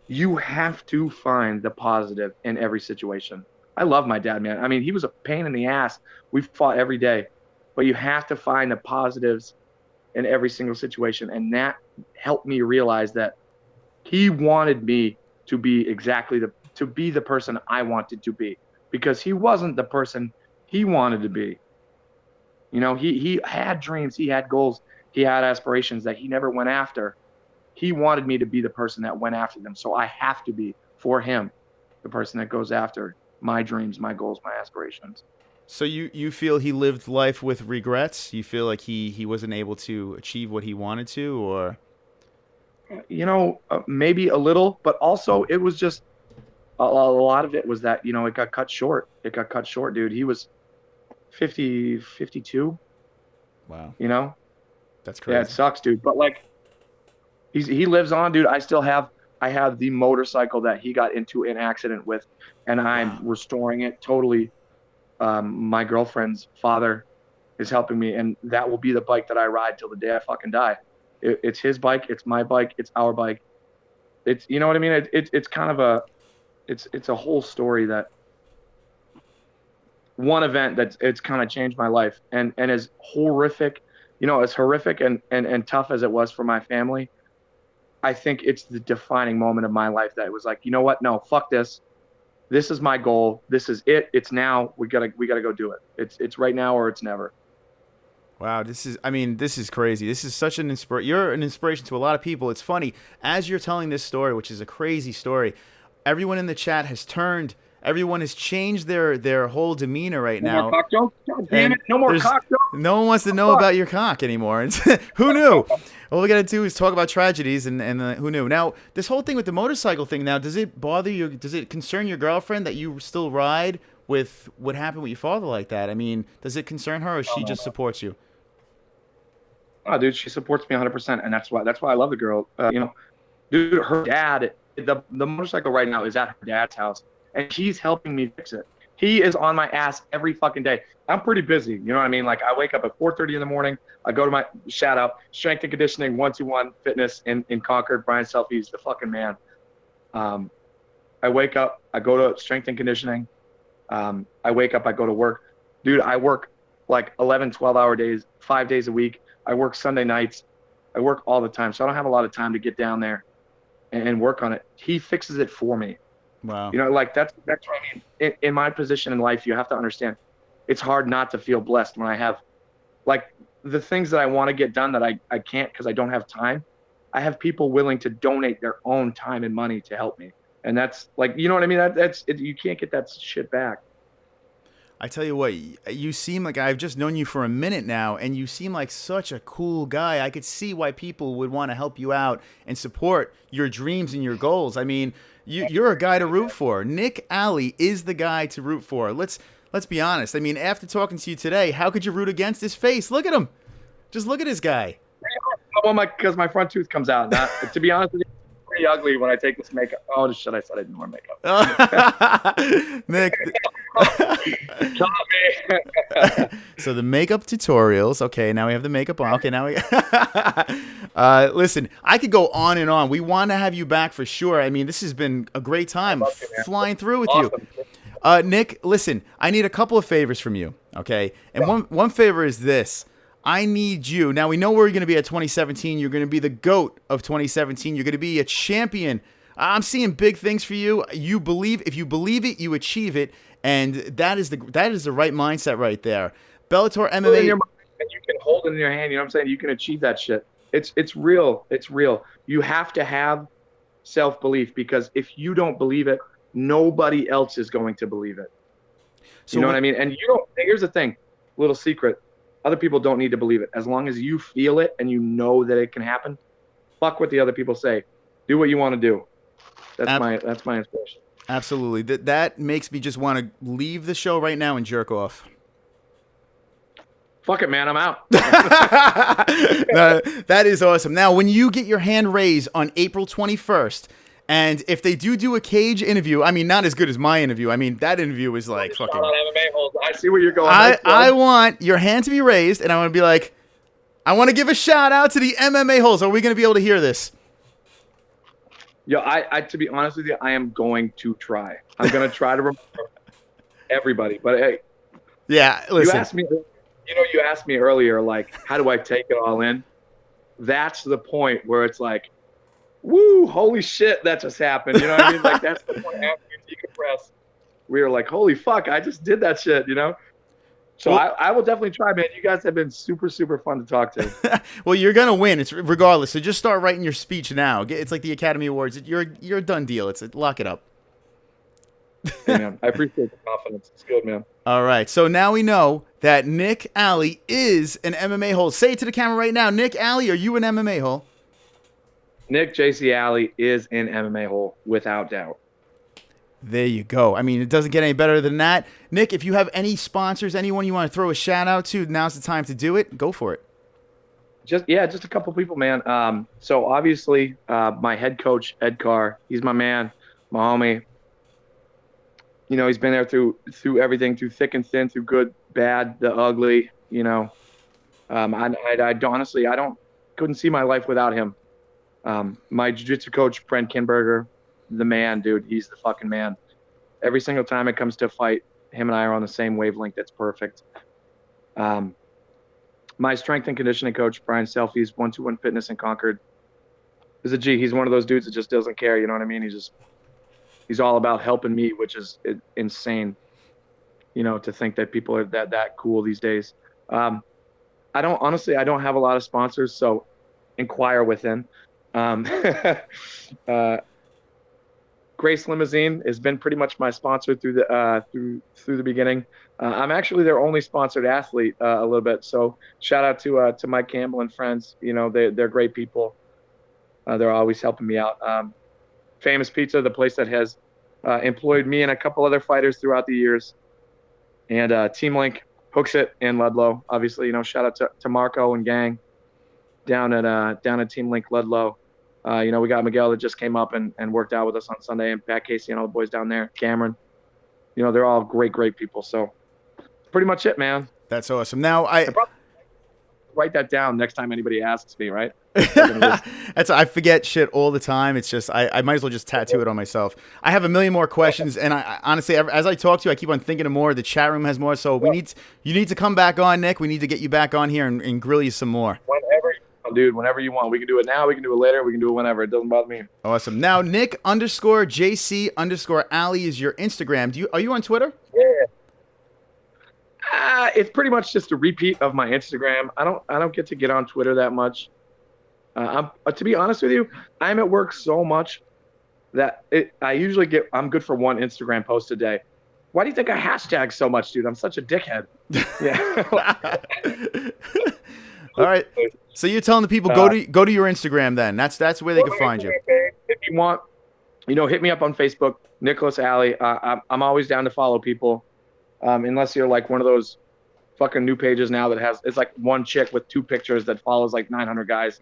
you have to find the positive in every situation. I love my dad, man. I mean, he was a pain in the ass. We fought every day, but you have to find the positives in every single situation. And that helped me realize that he wanted me to be the person I wanted to be, because he wasn't the person he wanted to be. You know, he had dreams, he had goals, he had aspirations that he never went after. He wanted me to be the person that went after them. So I have to be, for him, the person that goes after my dreams, my goals, my aspirations. So you feel he lived life with regrets? You feel like he wasn't able to achieve what he wanted to, or? You know, maybe a little, but also it was just a lot of it was that, you know, it got cut short. It got cut short, dude. He was 52. Wow. You know? That's crazy. Yeah, it sucks, dude. But like, he lives on, dude. I have the motorcycle that he got into an accident with, and I'm restoring it totally. My girlfriend's father is helping me, and that will be the bike that I ride till the day I fucking die. It's his bike, it's my bike, it's our bike. It's, you know what I mean? It's kind of it's a whole story, that one event it's kind of changed my life, and as horrific, you know, as horrific and tough as it was for my family, I think it's the defining moment of my life that it was like, you know what? No, fuck this. This is my goal. This is it. It's now. We gotta go do it. It's right now or it's never. Wow, this is crazy. This is such an inspiration. You're an inspiration to a lot of people. It's funny, as you're telling this story, which is a crazy story, everyone in the chat has turned. Everyone has changed their whole demeanor right now. No more cock jokes? God damn it. No more cock jokes. No one wants to know about your cock anymore. Who knew? All we got to do is talk about tragedies, and who knew? Now, this whole thing with the motorcycle thing, now, does it bother you? Does it concern your girlfriend that you still ride with what happened with your father like that? I mean, does it concern her, or she just supports you? Oh, dude, she supports me 100%, and that's why I love the girl. You know, dude, her dad, the motorcycle right now is at her dad's house, and he's helping me fix it. He is on my ass every fucking day. I'm pretty busy, you know what I mean? Like, I wake up at 4:30 in the morning. I go to my shout out strength and conditioning 121 fitness in Concord. Brian Selfie's the fucking man. I wake up, I go to strength and conditioning. I wake up, I go to work. Dude, I work like 11, 12-hour days, 5 days a week. I work Sunday nights. I work all the time. So I don't have a lot of time to get down there and work on it. He fixes it for me. Wow. You know, like that's what I mean. In my position in life, you have to understand it's hard not to feel blessed when I have, like, the things that I want to get done that I can't because I don't have time. I have people willing to donate their own time and money to help me. And that's like, you know what I mean? That's it. You can't get that shit back. I tell you what, you seem like I've just known you for a minute now, and you seem like such a cool guy. I could see why people would want to help you out and support your dreams and your goals. I mean, you're a guy to root for. Nick Alley is the guy to root for. Let's be honest. I mean, after talking to you today, how could you root against his face? Look at him. Just look at this guy. Well, because my front tooth comes out. To be honest with you, it's pretty ugly when I take this makeup. Oh, shit, I said I didn't wear makeup. Nick. So the makeup tutorials. Okay, now we have the makeup on. Okay, now we. Listen, I could go on and on. We want to have you back for sure. I mean, this has been a great time flying through with you. Nick, listen, I need a couple of favors from you. Okay, and one favor is this. I need you. Now, we know where you're going to be at 2017. You're going to be the GOAT of 2017. You're going to be a champion. I'm seeing big things for you. If you believe it, you achieve it. And that is the right mindset right there. Bellator MMA. And you can hold it in your hand. You know what I'm saying? You can achieve that shit. It's real. It's real. You have to have self-belief, because if you don't believe it, nobody else is going to believe it. So you know what I mean? And here's the thing, little secret. Other people don't need to believe it. As long as you feel it and you know that it can happen, fuck what the other people say. Do what you want to do. That's my inspiration. Absolutely. That makes me just want to leave the show right now and jerk off. Fuck it, man. I'm out. No, that is awesome. Now, when you get your hand raised on April 21st, and if they do a cage interview, I mean, not as good as my interview. I mean, that interview was like fucking. MMA-holes. I see where you're going. I want your hand to be raised, and I want to be like, I want to give a shout out to the MMA-holes. Are we going to be able to hear this? Yo, I to be honest with you, I am going to try. I'm going to try to remember everybody. But hey, yeah, listen. You asked me earlier, like, how do I take it all in? That's the point where it's like, woo, holy shit, that just happened. You know what I mean? Like, that's the point after you decompress. We were like, holy fuck, I just did that shit, you know? So well, I will definitely try, man. You guys have been super, super fun to talk to. Well, you're going to win. It's regardless. So just start writing your speech now. It's like the Academy Awards. You're a done deal. Lock it up. Hey, man, I appreciate the confidence. It's good, man. All right. So now we know that Nick Alley is an MMA-hole. Say it to the camera right now. Nick Alley, are you an MMA-hole? Nick J.C. Alley is an MMA-hole, without doubt. There you go. I mean, it doesn't get any better than that. Nick, if you have any sponsors, anyone you want to throw a shout out to, now's the time to do it. Go for it. Just a couple people, man. So obviously, my head coach, Ed Carr, he's my man, my homie. You know, he's been there through everything, through thick and thin, through good, bad, the ugly. You know, I honestly, couldn't see my life without him. My jiu-jitsu coach, Brent Kinberger, the man, dude. He's the fucking man. Every single time it comes to a fight, him and I are on the same wavelength. That's perfect. My strength and conditioning coach, Brian Selfies, 121 Fitness in Concord, is a G. He's one of those dudes that just doesn't care. You know what I mean? He's all about helping me, which is insane. You know, to think that people are that cool these days. I don't have a lot of sponsors, so inquire within. Grace Limousine has been pretty much my sponsor through the beginning. I'm actually their only sponsored athlete a little bit. So shout out to Mike Campbell and friends. You know, they're great people. They're always helping me out. Famous Pizza, the place that has employed me and a couple other fighters throughout the years. And Team Link, Hooks It in Ludlow. Obviously, you know, shout out to Marco and gang down at Team Link Ludlow. You know, we got Miguel that just came up and worked out with us on Sunday, and Pat Casey and all the boys down there, Cameron. You know, they're all great people. So pretty much it, man. That's awesome. Now I write that down next time anybody asks me, right? I forget shit all the time. It's just I might as well just tattoo it on myself. I have a million more questions, and I honestly, as I talk to you, I keep on thinking of more. The chat room has more, so you need to come back on, Nick. We need to get you back on here and grill you some more. Whenever you want. We can do it now, we can do it later, we can do it whenever. It doesn't bother me. Awesome. Now, Nick_JC_Alley is your Instagram. Are you on Twitter? Yeah. It's pretty much just a repeat of my Instagram. I don't get on Twitter that much. To be honest with you, I'm at work so much that I'm good for one Instagram post a day. Why do you think I hashtag so much, dude? I'm such a dickhead. Yeah. All right. So you're telling the people go to your Instagram then. That's where they can find you. If you want, hit me up on Facebook, Nicholas Alley. I'm always down to follow people, unless you're like one of those fucking new pages now that it's like one chick with 2 pictures that follows like 900 guys.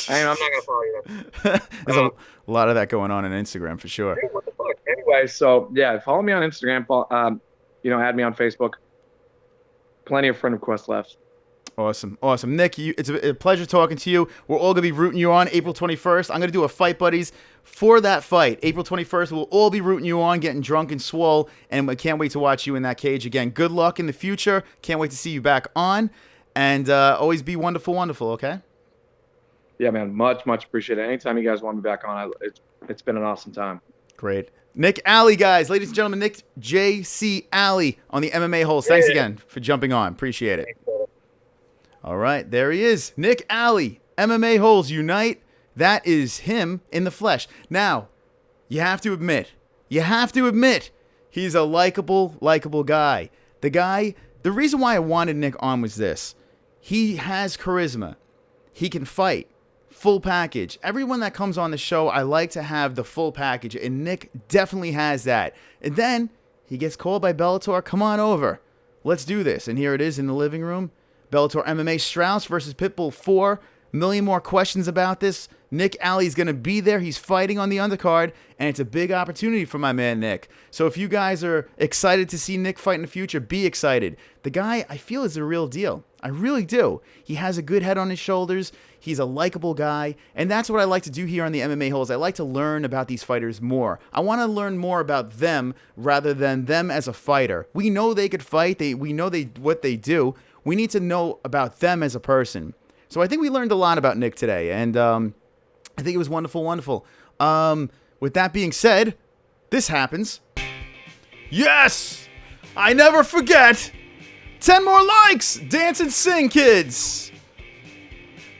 I'm not gonna follow you. There's a lot of that going on Instagram for sure. What the fuck? Anyway, so yeah, follow me on Instagram. Add me on Facebook. Plenty of friend requests left. Awesome. Nick, it's a pleasure talking to you. We're all going to be rooting you on April 21st. I'm going to do a Fight Buddies for that fight. April 21st, we'll all be rooting you on, getting drunk and swole, and we can't wait to watch you in that cage again. Good luck in the future. Can't wait to see you back on, and always be wonderful, okay? Yeah, man. Much, much appreciated. Anytime you guys want me back on, it's been an awesome time. Great. Nick Alley, guys. Ladies and gentlemen, Nick J.C. Alley on the MMA-HOLES. Thanks again for jumping on. Appreciate it. All right, there he is. Nick Alley, MMA-HOLES Unite. That is him in the flesh. Now, you have to admit, he's a likable guy. The reason why I wanted Nick on was this. He has charisma. He can fight. Full package. Everyone that comes on the show, I like to have the full package, and Nick definitely has that. And then he gets called by Bellator. Come on over. Let's do this. And here it is in the living room. Bellator MMA Strauss versus Pitbull 4. A million more questions about this. Nick Alley's going to be there. He's fighting on the undercard, and it's a big opportunity for my man Nick. So if you guys are excited to see Nick fight in the future, be excited. The guy, I feel, is the real deal. I really do. He has a good head on his shoulders. He's a likable guy, and that's what I like to do here on the MMA-HOLES. I like to learn about these fighters more. I want to learn more about them rather than them as a fighter. We know they could fight. We know what they do. We need to know about them as a person. So I think we learned a lot about Nick today, and I think it was wonderful. With that being said, this happens. Yes! I never forget! 10 more likes! Dance and sing, kids!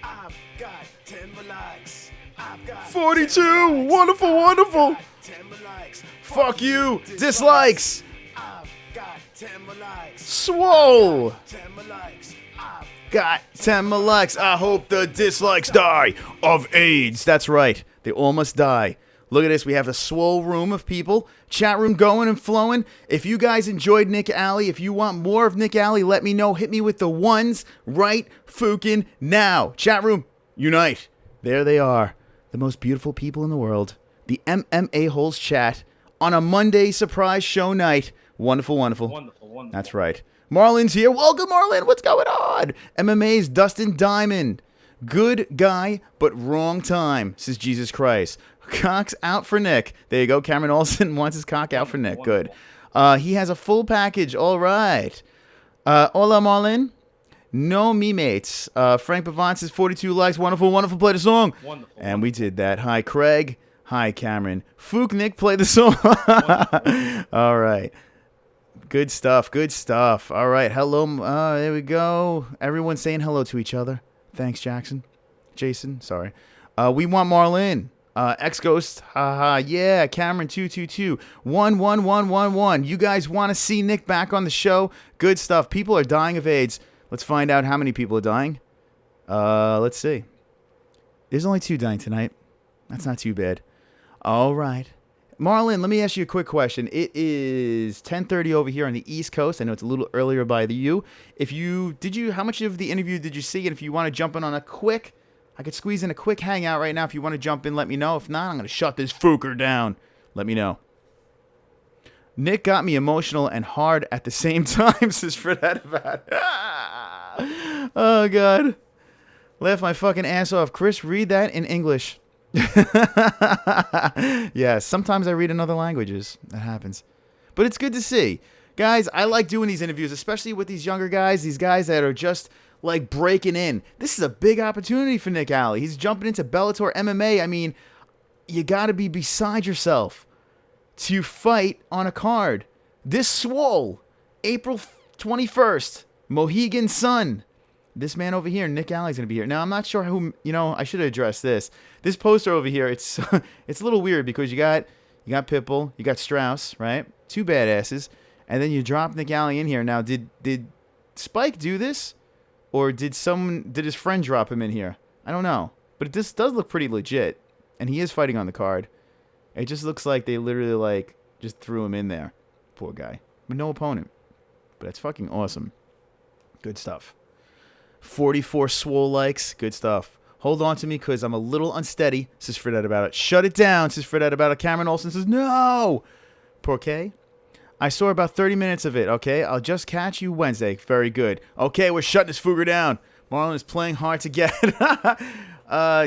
I've got 10 more likes. I've got 42! Wonderful! 10 more likes. Fuck you! Dislikes! I've got 10 more likes. Swole! 10 more likes. I've Got 10 more likes. I hope the dislikes die of AIDS. That's right. They all must die. Look at this. We have a swole room of people. Chat room going and flowing. If you guys enjoyed Nick Alley, if you want more of Nick Alley, let me know. Hit me with the ones right fucking now. Chat room, unite. There they are. The most beautiful people in the world. The MMA-HOLES chat on a Monday surprise show night. Wonderful. That's right. Marlon's here. Welcome, Marlon. What's going on? MMA's Dustin Diamond. Good guy, but wrong time, says Jesus Christ. Cock's out for Nick. There you go. Cameron Olsen wants his cock out for Nick. Good. He has a full package. All right. Hola, Marlon. No me mates. Frank Pavant says 42 likes. Wonderful. Play the song. Wonderful. And we did that. Hi, Craig. Hi, Cameron. Fook Nick, play the song. All right. Good stuff. All right. Hello. There we go. Everyone's saying hello to each other. Thanks, Jason. Sorry. We want Marlon. X-Ghost. Haha. Yeah. Cameron 222. 11111. You guys want to see Nick back on the show? Good stuff. People are dying of AIDS. Let's find out how many people are dying. Let's see. There's only 2 dying tonight. That's not too bad. All right. Marlon, let me ask you a quick question. It is 10:30 over here on the East Coast. I know it's a little earlier by you. How much of the interview did you see? And if you want to jump in on I could squeeze in a quick hangout right now. If you want to jump in, let me know. If not, I'm going to shut this fooker down. Let me know. Nick got me emotional and hard at the same time, says Fred Adabat. Oh, God. Laugh my fucking ass off. Chris, read that in English. Yeah, sometimes I read in other languages. That happens. But it's good to see. Guys, I like doing these interviews, especially with these younger guys, these guys that are just like breaking in. This is a big opportunity for Nick Alley. He's jumping into Bellator MMA. I mean, you got to be beside yourself to fight on a card. This swole, April 21st, Mohegan Sun. This man over here, Nick Alley's going to be here. Now, I'm not sure who, I should have addressed this. This poster over here, it's a little weird because you got Pitbull, you got Strauss, right? 2 badasses. and then you drop Nick Alley in here. Now, did Spike do this, or did his friend drop him in here? I don't know, but this does look pretty legit, and he is fighting on the card. It just looks like they literally just threw him in there. Poor guy, with no opponent. But it's fucking awesome. Good stuff. 44 swole likes. Good stuff. Hold on to me because I'm a little unsteady, says Fredette about it. Shut it down, says Fredette about it. Cameron Olsen says, no. Porque? I saw about 30 minutes of it, okay? I'll just catch you Wednesday. Very good. Okay, we're shutting this Fugger down. Marlon is playing hard to get.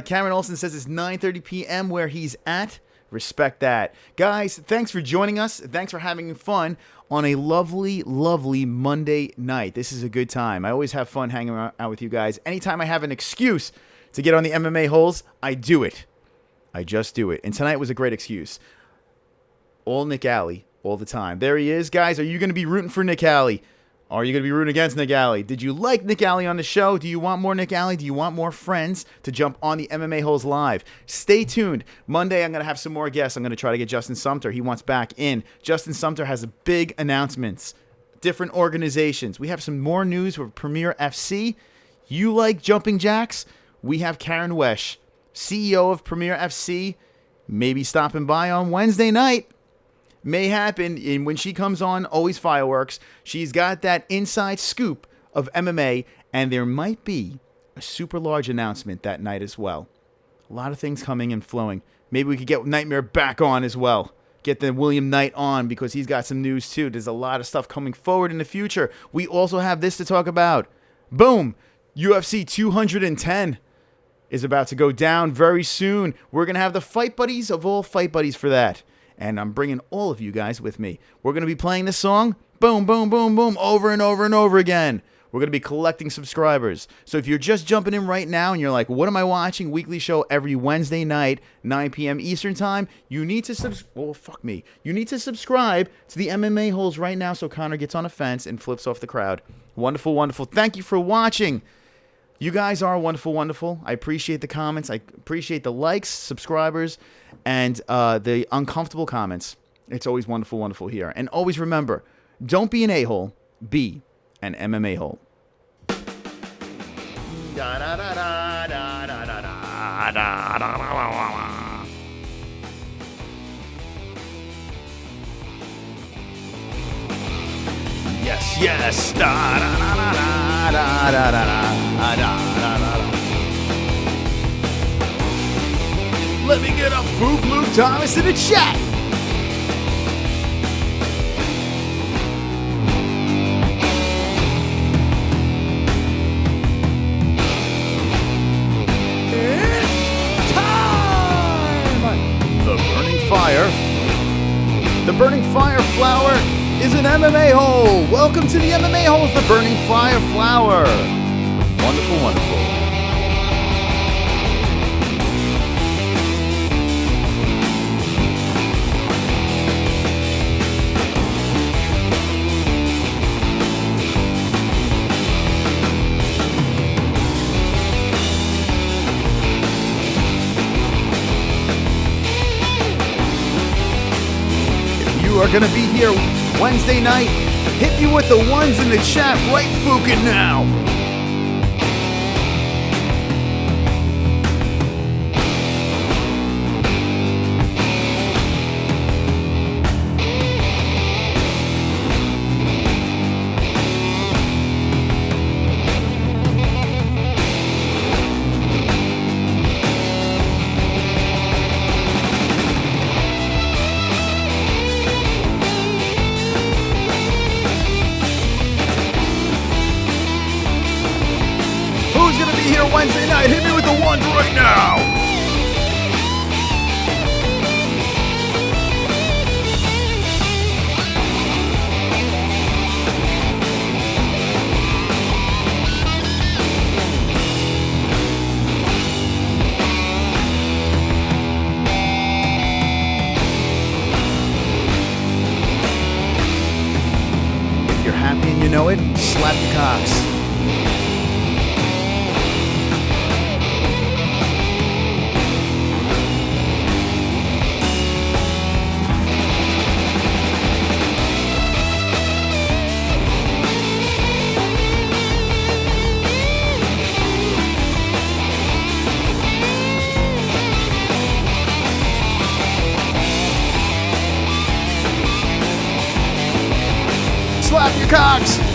Cameron Olsen says it's 9:30 p.m. where he's at. Respect that. Guys, thanks for joining us. Thanks for having fun on a lovely, lovely Monday night. This is a good time. I always have fun hanging out with you guys. Anytime I have an excuse to get on the MMA holes, I do it. I just do it. And tonight was a great excuse. All Nick Alley, all the time. There he is. Guys, are you going to be rooting for Nick Alley? Are you going to be rooting against Nick Alley? Did you like Nick Alley on the show? Do you want more Nick Alley? Do you want more friends to jump on the MMA Holes live? Stay tuned. Monday, I'm going to have some more guests. I'm going to try to get Justin Sumter. He wants back in. Justin Sumter has big announcements. Different organizations. We have some more news with Premier FC. You like jumping jacks? We have Karen Wesh, CEO of Premier FC, maybe stopping by on Wednesday night. May happen, and when she comes on, always fireworks. She's got that inside scoop of MMA, and there might be a super large announcement that night as well. A lot of things coming and flowing. Maybe we could get Nightmare back on as well. Get the William Knight on because he's got some news too. There's a lot of stuff coming forward in the future. We also have this to talk about. Boom! UFC 210 is about to go down very soon. We're going to have the Fight Buddies of all Fight Buddies for that. And I'm bringing all of you guys with me. We're going to be playing this song, boom, boom, boom, boom, over and over and over again. We're going to be collecting subscribers. So if you're just jumping in right now and you're like, what am I watching? Weekly show every Wednesday night, 9 p.m. Eastern time. You need to You need to subscribe to the MMA Holes right now so Connor gets on a fence and flips off the crowd. Wonderful, wonderful. Thank you for watching. You guys are wonderful, wonderful. I appreciate the comments. I appreciate the likes, subscribers, and the uncomfortable comments. It's always wonderful, wonderful here. And always remember, don't be an a-hole, be an MMA hole. Yes, yes. Let me get a Foop Luke Thomas in the chat. It's time! The Burning Fire. The Burning Fire flower is an MMA hole. Welcome to the MMA Holes, the Burning Fire flower. Wonderful, wonderful. If you are going to be here Wednesday night, hit me with the ones in the chat right fucking now. Wednesday night, hit me with the ones right now. If you're happy and you know it, slap the cocks. off your cocks.